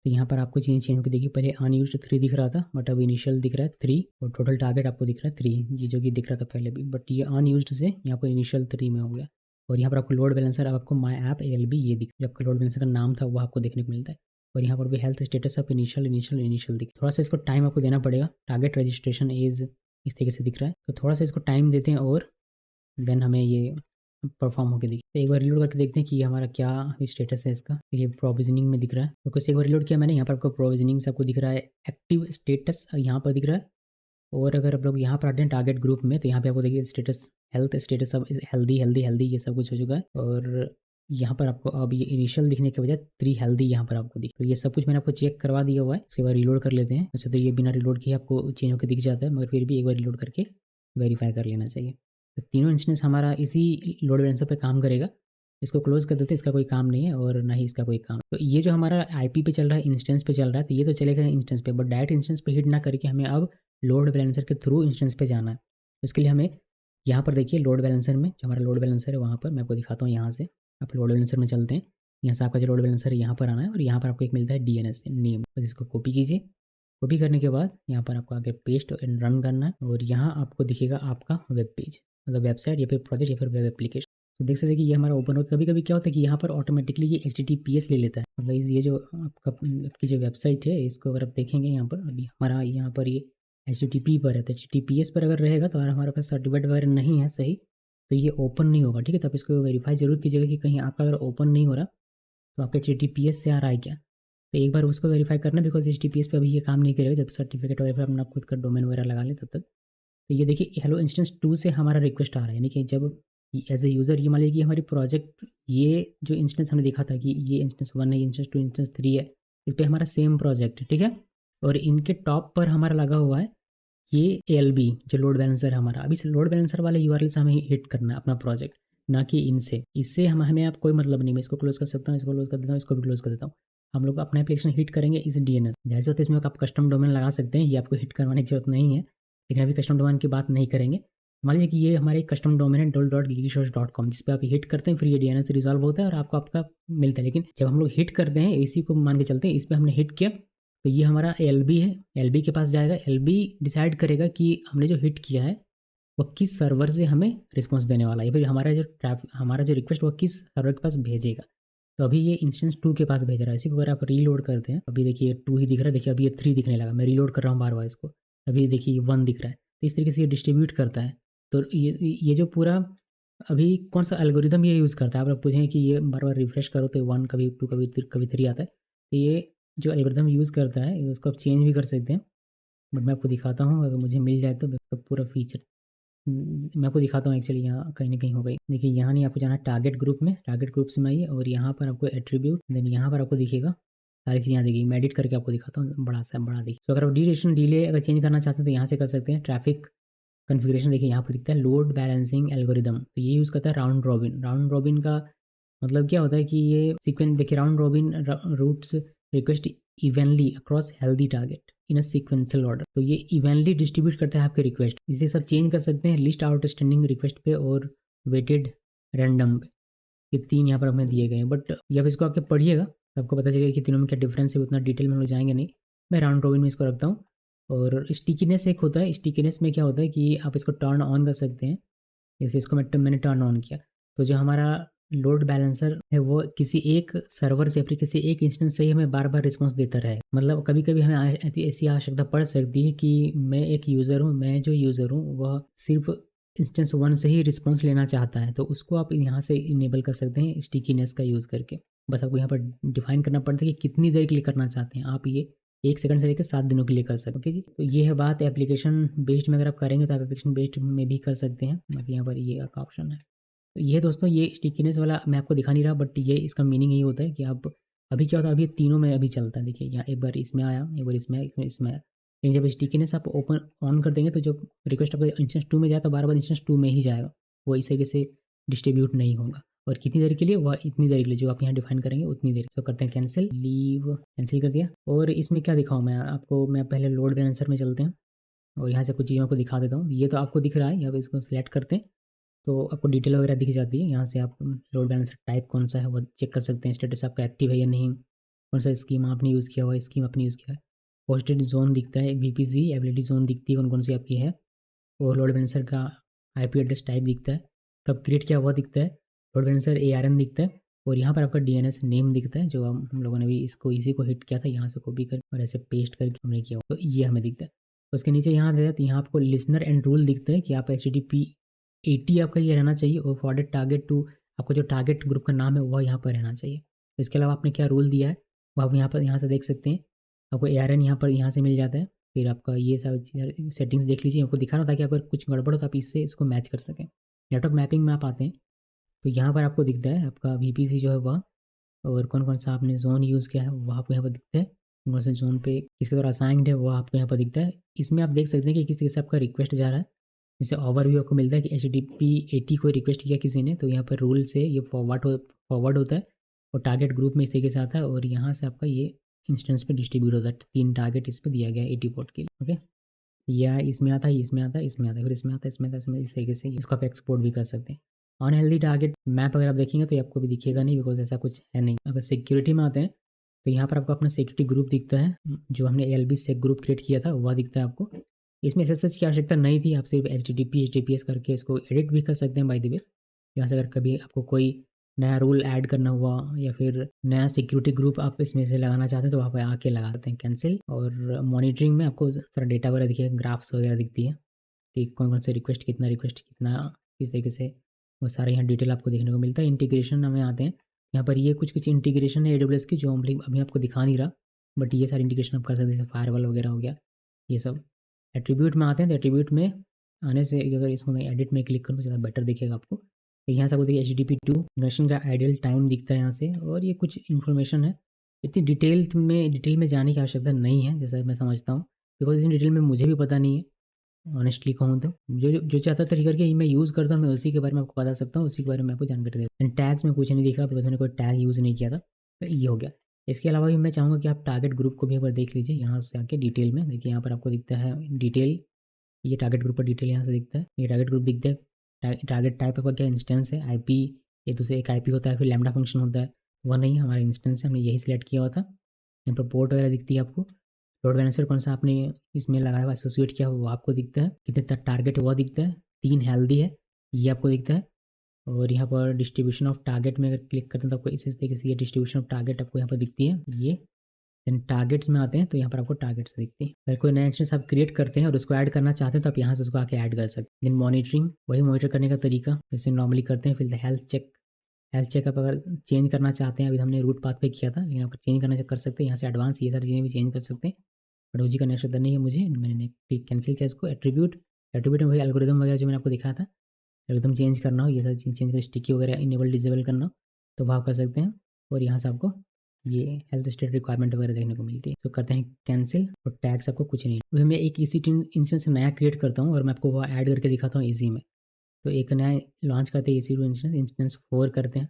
तो यहाँ पर आपको चीज़ चेंज होकर देखिए, पहले अनयूज्ड 3 दिख रहा था, बट अब इनिशियल दिख रहा है 3, और टोटल टारगेट आपको दिख रहा है 3, ये जो कि दिख रहा था पहले भी, बट ये अनयूज्ड से यहाँ पर इनिशियल 3 में हो गया। और यहाँ पर आपको लोड बैलेंसर, अब आपको माय ऐप LB ये दिख, जो आपका लोड बैलेंसर का नाम था वो आपको देखने को मिलता है। और यहाँ पर भी हेल्थ स्टेटस आप इनिशियल दिख, थोड़ा सा इसको टाइम आपको देना पड़ेगा। टारगेट रजिस्ट्रेशन एज इस तरीके से दिख रहा है, तो थोड़ा सा इसको टाइम देते हैं, और देन हमें ये परफॉर्म होकर दिखे। तो एक बार रिलोड करके देखते हैं कि हमारा क्या स्टेटस है इसका। ये प्रोविजनिंग में दिख रहा है, तो कुछ एक बार रिलोड किया मैंने, यहाँ पर आपको प्रोविजनिंग से आपको दिख रहा है एक्टिव स्टेटस यहाँ पर दिख रहा है। और अगर आप लोग यहाँ पर आते हैं टारगेट ग्रुप में, तो यहाँ पे आपको देखिए स्टेटस, हेल्थ स्टेटस सब हेल्दी हेल्दी हेल्दी ये सब कुछ हो चुका है। और यहाँ पर आपको अब ये इनिशियल दिखने के बजाय 3 हेल्दी यहाँ पर आपको दिख, तो ये सब कुछ मैंने आपको चेक करवा दिया हुआ है। उसके बाद रिलोड कर लेते हैं। वैसे तो ये बिना रिलोड किए आपको चेंज होकर दिख जाता है, मगर फिर भी एक बार रिलोड करके वेरीफाई कर लेना चाहिए। तो तीनों इंस्टेंस हमारा इसी लोड बैलेंसर पे काम करेगा। इसको क्लोज कर देते हैं, इसका कोई काम नहीं है और ना ही इसका कोई काम। तो ये जो हमारा IP पे चल रहा है, इंस्टेंस पे चल रहा है, तो ये तो चलेगा इंस्टेंस पे, बट डायरेक्ट इंस्टेंस पे हिट ना करके हमें अब लोड बैलेंसर के थ्रू इंस्टेंस पे जाना है। उसके लिए हमें यहाँ पर देखिए लोड बैलेंसर में, जो हमारा लोड बैलेंसर है वहाँ पर मैं आपको दिखाता हूँ। यहाँ से आप लोड बैलेंसर में चलते हैं, यहाँ से आपका जो लोड बैलेंसर है यहाँ पर आना है, और यहाँ पर आपको एक मिलता है DNS नेम, बस इसको कॉपी कीजिए। कॉपी करने के बाद यहाँ पर आपको आगे पेस्ट एंड रन करना है, और यहाँ आपको दिखेगा आपका वेब पेज, मतलब वेबसाइट या फिर प्रोजेक्ट या फिर वेब एप्लीकेशन। तो देख सकते हैं कि ये हमारा ओपन होता है। कभी कभी क्या होता है कि यहाँ पर ऑटोमेटिकली ये HTTPS ले लेता है, मतलब ये जो आपकी जो वेबसाइट है इसको अगर आप देखेंगे यहाँ पर, अभी हमारा यहाँ पर ये HTTP पर है, तो HTTPS पर अगर रहेगा तो अगर हमारे पास सर्टिफिकेट वगैरह नहीं है सही, तो ये ओपन नहीं होगा, ठीक है। तो आप इसको वेरीफाई ज़रूर कीजिएगा कि कहीं आपका अगर ओपन नहीं हो रहा तो आपका HTTPS से आ रहा है क्या, तो एक बार उसको वेरीफाई करना, बिकॉज HTTPS पे अभी ये काम नहीं करेगा जब सर्टिफिकेट वगैरह अपना खुद का डोमेन वगैरह लगा ले तब तक। तो ये देखिए हेलो इंस्टेंस 2 से हमारा रिक्वेस्ट आ रहा है, यानी कि जब एज ए यूज़र ये मान लीजिए कि हमारी प्रोजेक्ट ये जो इंस्टेंस हमने देखा था कि ये इंस्टेंस 1 है, इंस्टेंस 2, इंस्टेंस 3 है, इस पे हमारा सेम प्रोजेक्ट है, ठीक है। और इनके टॉप पर हमारा लगा हुआ है ये ALB जो लोड बैलेंसर है हमारा। अब इस लोड बैलेंसर वाले यूआरएल से हमें हिट करना है अपना प्रोजेक्ट, ना कि इनसे। इससे हमें आप कोई मतलब नहीं, मैं इसको क्लोज कर सकता हूँ, इसको क्लोज कर देता हूँ, इसको भी क्लोज कर देता हूँ। हम लोग अपना एप्लीकेशन हिट करेंगे इस DNS, जैसे होता है इसमें आप कस्टम डोमेन लगा सकते हैं, ये आपको हिट करवाने की जरूरत नहीं है, लेकिन अभी कस्टम डोमेन की बात नहीं करेंगे। मान लीजिए कि ये हमारे कस्टम डोमेन है dol.geekysource.com, जिस पे आप हिट करते हैं, फिर ये DNS रिजॉल्व होता है और आपको आपका मिलता है। लेकिन जब हम लोग हिट करते हैं, इसी को मान के चलते हैं, इस पर हमने हिट किया तो ये हमारा LB है, LB के पास जाएगा। LB डिसाइड करेगा कि हमने जो हिट किया है वो किस सर्वर से हमें रिस्पॉन्स देने वाला है, फिर हमारा जो रिक्वेस्ट वो किस सर्वर के पास भेजेगा। तो अभी ये इंस्टेंस 2 के पास भेज रहा है। इसी को अगर आप रीलोड करते हैं, अभी देखिए 2 ही दिख रहा है, देखिए अभी ये 3 दिखने लगा, मैं रीलोड कर रहा हूँ बार बार इसको, अभी देखिए 1 दिख रहा है। तो इस तरीके से ये डिस्ट्रीब्यूट करता है। तो ये जो पूरा अभी कौन सा एल्गोरिदम ये यूज़ करता है, आप लोग पूछें कि ये बार बार रिफ्रेश करो तो 1 कभी 2 कभी 3 आता है। तो ये जो एल्गोरिदम यूज़ करता है उसको आप चेंज भी कर सकते हैं, बट मैं आपको दिखाता हूँ, अगर मुझे मिल जाए तो पूरा फीचर मैं आपको दिखाता हूँ। एक्चुअली यहाँ कहीं ना कहीं हो गई, देखिए यहाँ नहीं, आपको जाना है टारगेट ग्रुप में, टारगेट ग्रुप से में आइए और यहाँ पर आपको एट्रीब्यूट, देन यहाँ पर आपको दिखेगा सारी चीज़ यहाँ दिखेगी। मैं एडिट करके आपको दिखाता हूँ, बड़ा सा बड़ा देखिए। तो अगर आप ड्यूरेशन डिले अगर चेंज करना चाहते हैं तो यहाँ से कर सकते हैं। ट्रैफिक कन्फिग्रेशन देखिए यहाँ पर दिखता है लोड बैलेंसिंग एल्गोरिदम, तो ये यूज़ करता है राउंड रॉबिन। राउंड रॉबिन का मतलब क्या होता है कि ये सीक्वेंस देखिए, round robin routes request evenly across healthy target in a sequential order. तो ये इवनली डिस्ट्रीब्यूट करता है आपके रिक्वेस्ट, इसे सब चेंज कर सकते हैं लिस्ट आउटस्टैंडिंग रिक्वेस्ट पे और वेटेड रैंडम पे। ये 3 यहाँ पर हमें दिए गए हैं, बट जब इसको आके पढ़िएगा तो आपको पता चलेगा कि तीनों में क्या डिफरेंस है। उतना डिटेल में हम लोग जाएंगे नहीं, मैं राउंड रॉबिन में इसको रखता हूँ। और स्टिकीनेस एक होता है, स्टिकीनेस में क्या होता है कि आप इसको टर्न ऑन कर सकते हैं, जैसे इसको मैंने टर्न ऑन किया तो जो हमारा लोड बैलेंसर है वो किसी एक सर्वर से फिर किसी एक इंस्टेंस से ही हमें बार बार रिस्पॉन्स देता रहे। मतलब कभी कभी हमें ऐसी आवश्यकता पड़ सकती है कि मैं एक यूज़र हूँ, मैं जो यूज़र हूँ वह सिर्फ इंस्टेंस 1 से ही रिस्पॉन्स लेना चाहता है, तो उसको आप यहाँ से इनेबल कर सकते हैं स्टिकीनेस का यूज़ करके। बस आपको यहाँ पर डिफाइन करना पड़ता है कि कितनी देर के लिए करना चाहते हैं आप, ये 1 सेकंड से लेकर 7 दिनों के लिए कर सकते हैं। ओके जी, तो ये है बात एप्लीकेशन बेस्ड में। अगर आप करेंगे तो आप एप्लीकेशन बेस्ड में भी कर सकते हैं, बाकी यहाँ पर ये आपका ऑप्शन है। तो ये दोस्तों ये स्टिकीनेस वाला मैं आपको दिखा नहीं रहा, बट ये इसका मीनिंग यही होता है कि आप अभी क्या होता है, अभी तीनों में अभी चलता है। देखिए यहाँ एक बार इसमें आया, एक बार इसमें आया, एक बार इसमें आया, लेकिन जब स्टिकीनेस आप ओपन ऑन कर देंगे तो जब रिक्वेस्ट आपका इंस्टेंस 2 में जाए तो बार बार इंस्टेंस 2 में ही जाएगा, वो इस तरीके से डिस्ट्रीब्यूट नहीं होगा। और कितनी देर के लिए, वह इतनी देर के लिए जो आप यहाँ डिफाइन करेंगे उतनी देर। तो करते हैं कैंसिल, लीव कैंसिल कर दिया। और इसमें क्या दिखाऊँ मैं आपको, मैं पहले लोड बैलेंसर में चलते हैं और यहाँ से कुछ चीज़ों को दिखा देता हूँ। ये तो आपको दिख रहा है, यहाँ पे इसको सिलेक्ट करते हैं तो आपको डिटेल वगैरह दिख जाती है। यहाँ से आप लोड बैलेंसर टाइप कौन सा है वो चेक कर सकते हैं, स्टेटस आपका एक्टिव है या नहीं, कौन सा स्कीम आपने यूज़ किया हुआ है, स्कीम आपने यूज़ किया है। होस्टेड जोन दिखता है, VPC एबिलिटी जोन दिखती है कौन कौन सी आपकी है, और लोड बैलेंसर का IP एड्रेस टाइप दिखता है, कब क्रिएट किया हुआ दिखता है, लोड बैलेंसर ARN दिखता है, और यहाँ पर आपका DNS नेम दिखता है जो हम लोगों ने भी इसको इसी को हिट किया था, यहाँ से कॉपी कर और ऐसे पेस्ट करके हमने किया, तो ये हमें दिखता है। उसके नीचे यहाँ दे तो यहाँ आपको लिसनर एंड रूल दिखता है कि आप HTTP 80 आपका ये रहना चाहिए, और फॉरवर्ड टारगेट टू आपको जो टारगेट ग्रुप का नाम है वह यहाँ पर रहना चाहिए। इसके अलावा आपने क्या रूल दिया है वो आप यहाँ से देख सकते हैं। आपको ARN यहाँ से मिल जाता है। फिर आपका ये सब सेटिंग्स देख लीजिए, आपको दिखा रहा था कि अगर कुछ गड़बड़ हो तो आप इससे इसको मैच कर सकें। नेटवर्क मैपिंग में आप आते हैं तो यहाँ पर आपको दिखता है आपका VPC जो है वह, और कौन कौन सा आपने जोन यूज़ किया है वह आपको यहाँ पर दिखता है, कौन से जोन पे किसके द्वारा असाइंड है वह आपको यहाँ पर दिखता है। इसमें आप देख सकते हैं कि किस तरीके से आपका रिक्वेस्ट जा रहा है। जैसे ओवरव्यू आपको मिलता है कि HTTP 80 को रिक्वेस्ट किया किसी ने, तो यहाँ पर रूल से ये फॉरवर्ड होता है और टारगेट ग्रुप में इस तरीके से आता है, और यहाँ से आपका ये इंस्टेंस पे डिस्ट्रीब्यूट होता है। 3 टारगेट इस पर दिया गया है 80 पोर्ट के लिए। ओके, या इसमें आता है, इसमें आता है, इसमें आता है, फिर इसमें आता है, इसमें आता है, इसमें, इस तरीके से इसको आप एक्सपोर्ट भी कर सकते हैं। अनहेल्दी टारगेट मैप अगर आप देखेंगे तो ये आपको भी दिखेगा नहीं, बिकॉज ऐसा कुछ है नहीं। अगर सिक्योरिटी में आते हैं तो यहाँ पर आपको अपना सिक्योरिटी ग्रुप दिखता है, जो हमने ALB से ग्रुप क्रिएट किया था वह दिखता है आपको। इसमें SSH की आवश्यकता नहीं थी, आप सिर्फ HTTP HTTPS करके इसको एडिट भी कर सकते हैं बाय द वे। यहाँ से अगर कभी आपको कोई नया रूल ऐड करना हुआ या फिर नया सिक्योरिटी ग्रुप आप इसमें से लगाना चाहते हैं तो वहाँ पे आके लगा सकते हैं कैंसिल। और मॉनिटरिंग में आपको सारा डेटा वगैरह दिखेगा, ग्राफ्स वगैरह दिखती है कि कौन-कौन से रिक्वेस्ट कितना किस तरीके से, वो सारे यहाँ डिटेल आपको देखने को मिलता है। इंटीग्रेशन में आते हैं, यहाँ पर ये कुछ-कुछ इंटीग्रेशन है एडब्ल्यूएस की जो अभी आपको दिखा नहीं रहा, बट ये सारी इंटीग्रेशन आप कर सकते हैं, जैसे फायरवॉल वगैरह हो गया, ये सब। एट्रीब्यूट में आते हैं तो एट्रीब्यूट में आने से अगर इसको मैं एडिट में क्लिक करूँ तो ज़्यादा बेटर दिखेगा आपको। तो यहाँ से आपको देखिए HTTP 2 जनरेशन का आइडियल टाइम दिखता है यहाँ से, और ये कुछ इन्फॉर्मेशन है। इतनी डिटेल में जाने की आवश्यकता नहीं है, जैसा मैं समझता हूँ, बिकॉज़ इतनी डिटेल में मुझे भी पता नहीं है। ऑनेस्टली कहूँ तो जो ज़्यादातर करके मैं यूज़ करता हूँ, मैं उसी के बारे में आपको बता सकता हूँ, उसी के बारे में आपको जानकारी देता हूँ। एंड टैग्स में कुछ नहीं दिखा बिकॉज़ मैंने कोई टैग यूज़ नहीं किया था, तो ये हो गया। इसके अलावा भी मैं चाहूँगा कि आप टारगेट ग्रुप को भी एक बार देख लीजिए यहाँ से आके डिटेल में। देखिए यहाँ पर आपको दिखता है डिटेल, ये टारगेट ग्रुप का डिटेल यहाँ से दिखता है, ये टारगेट ग्रुप दिखता है। टारगेट टाइप आपका क्या इंस्टेंस है, आईपी, ये दूसरे एक आईपी होता है, फिर लैम्बडा फंक्शन होता है, वह नहीं है हमारा इंस्टेंस है, हमने यही सिलेक्ट किया हुआ था। यहाँ पर पोर्ट वगैरह दिखती है आपको, लोड बैलेंसर कौन सा आपने इसमें लगाया हुआ एसोसिएट किया हुआ वो आपको दिखता है, कितने टारगेट हुआ दिखता है, 3 हेल्दी है ये आपको दिखता है। और यहाँ पर डिस्ट्रीब्यूशन ऑफ टारगेट में अगर क्लिक करते हैं तो आपको इस तरीके से ये डिस्ट्रीब्यूशन ऑफ टारगेट आपको यहाँ पर दिखती है ये। देन टारगेट्स में आते हैं तो यहाँ पर आपको टारगेट्स दिखती है। अगर कोई नया इंस्टेंस आप क्रिएट करते हैं और उसको ऐड करना चाहते हैं तो आप यहाँ से उसको आके ऐड कर सकते हैं। देन मॉनिटरिंग, वही मॉनिटर करने का तरीका जैसे नॉर्मली करते हैं। फिर हेल्थ चेक आप अगर चेंज करना चाहते हैं, अभी हमने रूट पाथ पे किया था, लेकिन आप चेंज करना कर सकते हैं यहाँ से, एडवांस ये सारी चीज़ें भी चेंज कर सकते हैं। बट उसी का नेक्स्ट नहीं है मुझे, मैंने क्लिक कैंसिल किया इसको। एट्रीब्यूट में वही एल्गोरिदम वगैरह जो मैंने आपको दिखाया था, एल्गोरिदम चेंज करना हो, ये सारी चीज़ चेंज कर स्टिकी वगैरह इनेबल डिसेबल करना हो तो वहाँ कर सकते हैं। और यहाँ से आपको ये हेल्थ स्टेट रिक्वायरमेंट वगैरह देखने को मिलती है, तो करते हैं कैंसिल। और टैक्स आपको कुछ नहीं, वही मैं एक इसी इंस्टेंस नया क्रिएट करता हूँ और मैं आपको वह ऐड करके दिखाता हूँ इसी में। तो एक नया लॉन्च करते हैं इसी इंस्टेंस 4 करते हैं,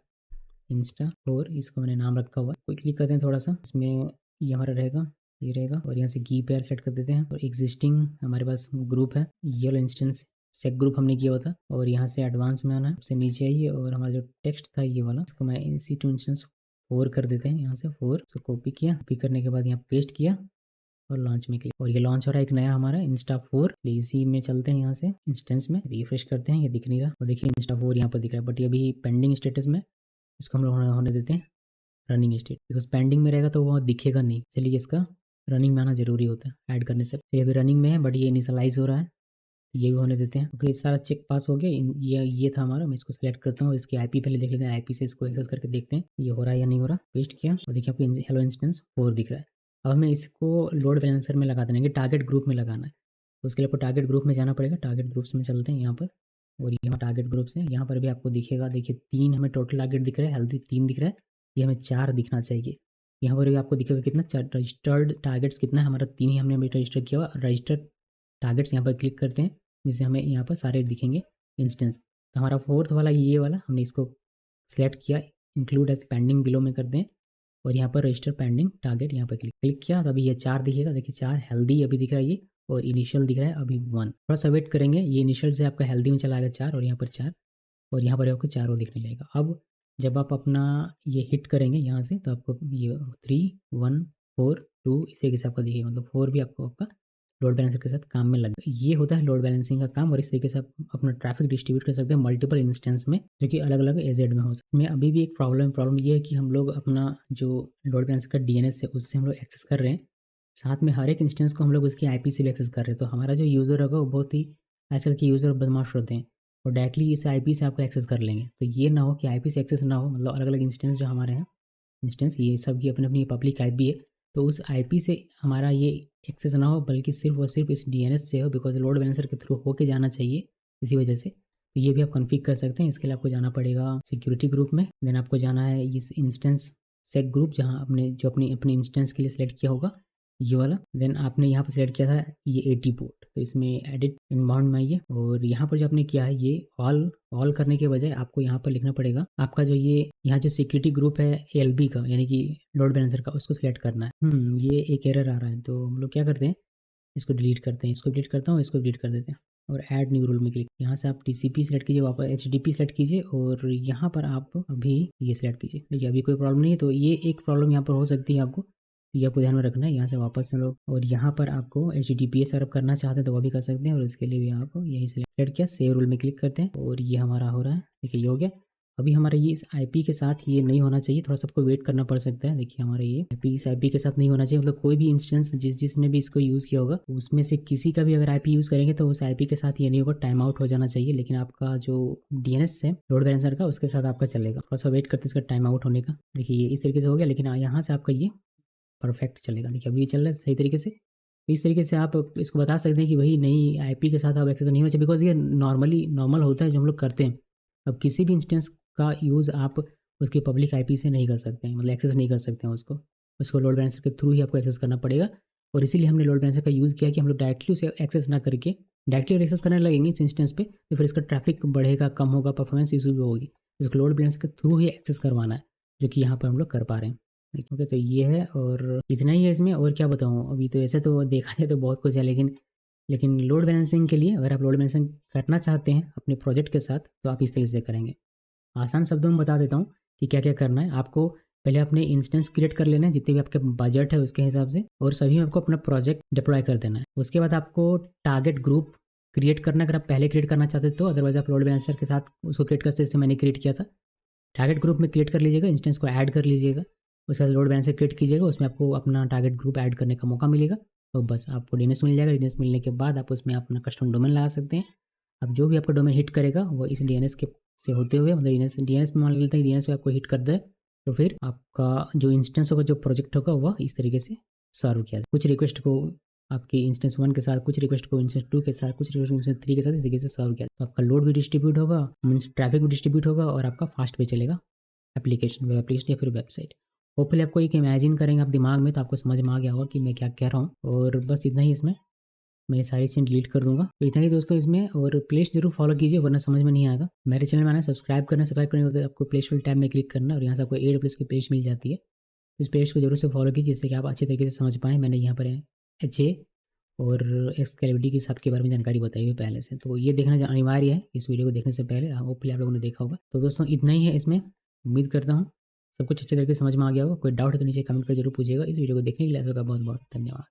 इंस्टा 4 इसको मैंने नाम रखा हुआ है। कोई क्लिक करते हैं थोड़ा सा, इसमें ये हमारा रहेगा, ये रहेगा, और यहाँ से की पेयर सेट कर देते हैं। और एग्जिस्टिंग हमारे पास ग्रुप है, ये वाला इंस्टेंस सेक ग्रुप हमने किया हुआ था। और यहाँ से एडवांस में आना है, सबसे नीचे आइए, और हमारा जो टेक्स्ट था ये वाला, इसको मैं इसी टू इंस्टेंस 4 कर देते हैं। यहाँ से 4 इसको कॉपी किया, कॉपी करने के बाद यहाँ पेस्ट किया और लॉन्च में क्लिक, और ये लॉन्च हो रहा है एक नया हमारा इंस्टा 4। इसी में चलते हैं, यहाँ से इंस्टेंस में रिफ्रेश करते हैं, ये दिख नहीं रहा, और देखिए इंस्टा 4 यहाँ पर दिख रहा है, बट ये अभी पेंडिंग स्टेटस में, इसको हम लोग होने देते हैं रनिंग स्टेट, बिकॉज पेंडिंग में रहेगा तो वो दिखेगा नहीं। चलिए इसका रनिंग में आना जरूरी होता है ऐड करने से। चलिए अभी रनिंग में है, बट ये इनिशियलाइज हो रहा है, ये भी होने देते हैं। ओके, सारा चेक पास हो गया। ये था हमारा, मैं इसको सिलेक्ट करता हूँ, इसकी आईपी पहले देख लेते हैं, आईपी से इसको एक्सेस करके देखते हैं ये हो रहा है या नहीं हो रहा। पेस्ट किया और देखिए आपको हेलो इंस्टेंस 4 दिख रहा है। अब हमें इसको लोड बैलेंसर में लगा देंगे, टारगेट ग्रुप में लगाना है, तो उसके लिए आपको टारगेट ग्रुप में जाना पड़ेगा। टारगेट ग्रुप्स में चलते हैं यहाँ पर, और यहाँ टारगेट ग्रुप्स है, यहाँ पर भी आपको दिखेगा, देखिए 3 हमें टोटल टारगेट दिख रहा है, हेल्दी 3 दिख रहा है, ये हमें 4 दिखना चाहिए। यहाँ पर भी आपको दिखेगा कितना, रजिस्टर्ड टारगेट्स कितना है हमारा, 3 ही हमने अभी रजिस्टर किया हुआ। रजिस्टर्ड टारगेट्स यहाँ पर क्लिक करते हैं, जिससे हमें यहाँ पर सारे दिखेंगे इंस्टेंस। तो हमारा फोर्थ वाला ये वाला हमने इसको सेलेक्ट किया, इंक्लूड एज पेंडिंग बिलो में कर दें, और यहाँ पर रजिस्टर पेंडिंग टारगेट यहाँ पर क्लिक किया तो अभी ये 4 दिखेगा। देखिए 4 हेल्दी अभी दिख रहा है ये, और इनिशियल दिख रहा है अभी 1। थोड़ा सा वेट करेंगे, ये इनिशियल से आपका हेल्दी में चला आएगा 4, और यहाँ पर 4, और यहाँ पर आपको 4 वो दिखने लगेगा। अब जब आप अपना ये हिट करेंगे यहाँ से, तो आपको ये 3 1 4 2 इस तरीके से आपका दिखेगा, मतलब 4 भी आपको आपका लोड बैलेंसर के साथ काम में लग, ये होता है लोड बैलेंसिंग का काम। और इस तरीके से आप अपना ट्रैफिक डिस्ट्रीब्यूट कर सकते हैं मल्टीपल इंस्टेंस में, जो कि अलग अलग एजेड में हो सकता है। में अभी भी एक प्रॉब्लम ये है कि हम लोग अपना जो लोड बैलेंसर का डीएनएस है उससे हम लोग एक्सेस कर रहे हैं, साथ में हर एक इंस्टेंस को हम लोग उसकी आईपी से भी एक्सेस कर रहे हैं। तो हमारा जो यूज़र होगा वो बहुत ही आजकल के यूज़र बदमाश होते हैं, और डायरेक्टली इस आईपी से आपको एक्सेस कर लेंगे। तो ये ना हो कि आईपी से एक्सेस ना हो, मतलब अलग अलग इंस्टेंस जो हमारे हैं, इंस्टेंस ये सब की अपनी अपनी पब्लिक आईपी है, तो उस आईपी से हमारा ये एक्सेस ना हो, बल्कि सिर्फ और सिर्फ इस डीएनएस से हो, बिकॉज लोड बैलेंसर के थ्रू होके जाना चाहिए इसी वजह से। तो ये भी आप कॉन्फ़िगर कर सकते हैं। इसके लिए आपको जाना पड़ेगा सिक्योरिटी ग्रुप में, देन आपको जाना है इस इंस्टेंस सेक ग्रुप, जहाँ आपने जो अपनी अपनी इंस्टेंस के लिए सिलेक्ट किया होगा ये वाला, देन आपने यहाँ पर सिलेक्ट किया था ये 80 पोर्ट, तो इसमें एडिट इनबाउंड में आइए, और यहाँ पर जो आपने किया है ये ऑल करने के बजाय आपको यहाँ पर लिखना पड़ेगा आपका जो ये यहाँ जो सिक्योरिटी ग्रुप है एलबी का, यानी कि लोड बैलेंसर का, उसको सिलेक्ट करना है। ये एक एरर आ रहा है, तो हम लोग क्या करते हैं, इसको डिलीट करते हैं, इसको डिलीट करता हूँ, इसको डिलीट कर देते हैं, और ऐड न्यू रूल में क्लिक, यहाँ से आप टीसीपी सेलेक्ट कीजिए, वापस एचटीटीपी सेलेक्ट कीजिए, और यहाँ पर आप अभी ये सिलेक्ट कीजिए। देखिए अभी कोई प्रॉब्लम नहीं है, तो ये एक प्रॉब्लम यहाँ पर हो सकती है आपको, ये आपको ध्यान में रखना है। यहाँ से वापस से लोग, और यहाँ पर आपको HTTPS अगर करना चाहते हैं तो वो भी कर सकते हैं, और इसके लिए भी आप यही सिलेक्ट किया, सेव रूल में क्लिक करते हैं, और ये हमारा हो रहा है। देखिए ये हो गया। अभी हमारा ये इस आईपी के साथ ये नहीं होना चाहिए, थोड़ा सा आपको वेट करना पड़ सकता है। देखिए हमारा ये आईपी इस आईपी के साथ नहीं होना चाहिए, मतलब कोई भी इंस्टेंस जिसने भी इसको यूज़ किया होगा उसमें से किसी का भी अगर आईपी यूज़ करेंगे तो उस आईपी के साथ ये नहीं होगा, टाइम आउट हो जाना चाहिए। लेकिन आपका जो डीएनएस है लोड बैलेंसर का, उसके साथ आपका चलेगा। थोड़ा सा वेट करते इसका टाइम आउट होने का। देखिए ये इस तरीके से हो गया, लेकिन यहाँ से आपका ये परफेक्ट चलेगा। देखिए अभी ये चल रहा है सही तरीके से। तो इस तरीके से आप इसको बता सकते हैं कि भाई नहीं, आईपी के साथ अब एक्सेस नहीं होना चाहिए, बिकॉज़ ये नॉर्मल होता है जो हम लोग करते हैं। अब किसी भी इंस्टेंस का यूज़ आप उसकी पब्लिक आईपी से नहीं कर सकते हैं, मतलब एक्सेस नहीं कर सकते हैं उसको। उसको लोड बैलेंसर के थ्रू ही आपको एक्सेस करना पड़ेगा, और इसीलिए हमने लोड बैलेंसर का यूज़ किया कि हम लोग डायरेक्टली उसे एक्सेस ना करके डायरेक्टली अगर एक्सेस करने लगेंगे इस इंस्टेंस पे, तो फिर इसका ट्रैफिक बढ़ेगा, कम होगा, परफॉर्मेंस इशू भी होगी। इसको लोड बैलेंसर के थ्रू ही एक्सेस करवाना है, जो कि यहाँ पर हम लोग कर पा रहे हैं। ओके, तो ये है और इतना ही है इसमें, और क्या बताऊँ अभी। तो ऐसे तो देखा जाए तो बहुत कुछ है, लेकिन लोड बैलेंसिंग के लिए अगर आप लोड बैलेंसिंग करना चाहते हैं अपने प्रोजेक्ट के साथ, तो आप इस तरीके से करेंगे। आसान शब्दों में बता देता हूँ कि क्या-क्या करना है। आपको पहले अपने इंस्टेंस क्रिएट कर लेना है जितने भी आपके बजट है उसके हिसाब से, और सभी में आपको अपना प्रोजेक्ट डिप्लॉय कर देना है। उसके बाद आपको टारगेट ग्रुप क्रिएट करना है, अगर आप पहले क्रिएट करना चाहते तो, अदरवाइज़ आप लोड बैलेंसर के साथ उसको क्रिएट कर सकते, जैसे मैंने क्रिएट किया था। टारगेट ग्रुप में क्रिएट कर लीजिएगा, इंस्टेंस को ऐड कर लीजिएगा, उसके बाद लोड बैलेंसर क्रिएट कीजिएगा, उसमें आपको अपना टारगेट ग्रुप ऐड करने का मौका मिलेगा। तो बस आपको डीएनएस मिल जाएगा। डीएनएस मिलने के बाद आप उसमें अपना कस्टम डोमेन लगा सकते हैं। अब जो भी आपका डोमेन हिट करेगा वो इस डीएनएस के से होते हुए, मतलब डीएनएस में मान लेते हैं डीएनएस पे आपको हिट कर दे, तो फिर आपका जो इंस्टेंस होगा, जो प्रोजेक्ट होगा, वह इस तरीके से सर्व किया जाए। कुछ रिक्वेस्ट को आपके इंस्टेंस 1 के साथ, कुछ रिक्वेस्ट को इंस्टेंस 2 के साथ, कुछ रिक्वेस्ट को इंस्टेंस 3 के साथ, इस तरीके से सर्व किया। तो आपका लोड भी डिस्ट्रीब्यूट होगा, मीन्स ट्रैफिक भी डिस्ट्रीब्यूट होगा, और आपका फास्ट भी चलेगा एप्लीकेशन, वेब एप्लीकेशन या फिर वेबसाइट। होपफुली आपको एक इमेजिन करेंगे आप दिमाग में, तो आपको समझ में आ गया होगा कि मैं क्या कह रहा हूँ। और बस इतना ही इसमें, मैं ये सारी चीज़ डिलीट कर दूँगा। तो इतना ही दोस्तों इसमें, और प्लेलिस्ट ज़रूर फॉलो कीजिए वरना समझ में नहीं आएगा। मेरे चैनल में आना, सब्सक्राइब करना, सब्सक्राइब करने के बाद आपको प्लेलिस्ट वाले टैब में क्लिक करना, और यहाँ से आपको एडब्ल्यूएस की प्लेलिस्ट मिल जाती है। इस प्लेलिस्ट को जरूर से फॉलो कीजिए, जिससे कि आप अच्छे तरीके से समझ पाएँ। मैंने यहाँ पर एचए और एक्सकेलेबिलिटी के हिसाब के बारे में जानकारी बताई हुई पहले से, तो ये देखना अनिवार्य है इस वीडियो को देखने से पहले। होपफुली आप लोगों ने देखा होगा। तो दोस्तों इतना ही है इसमें, उम्मीद करता हूँ सब कुछ अच्छे तरीके से समझ में आ गया होगा। कोई डाउट है तो नीचे कमेंट कर जरूर पूछिएगा। इस वीडियो को देखने के लिए आप लोगों का बहुत बहुत धन्यवाद।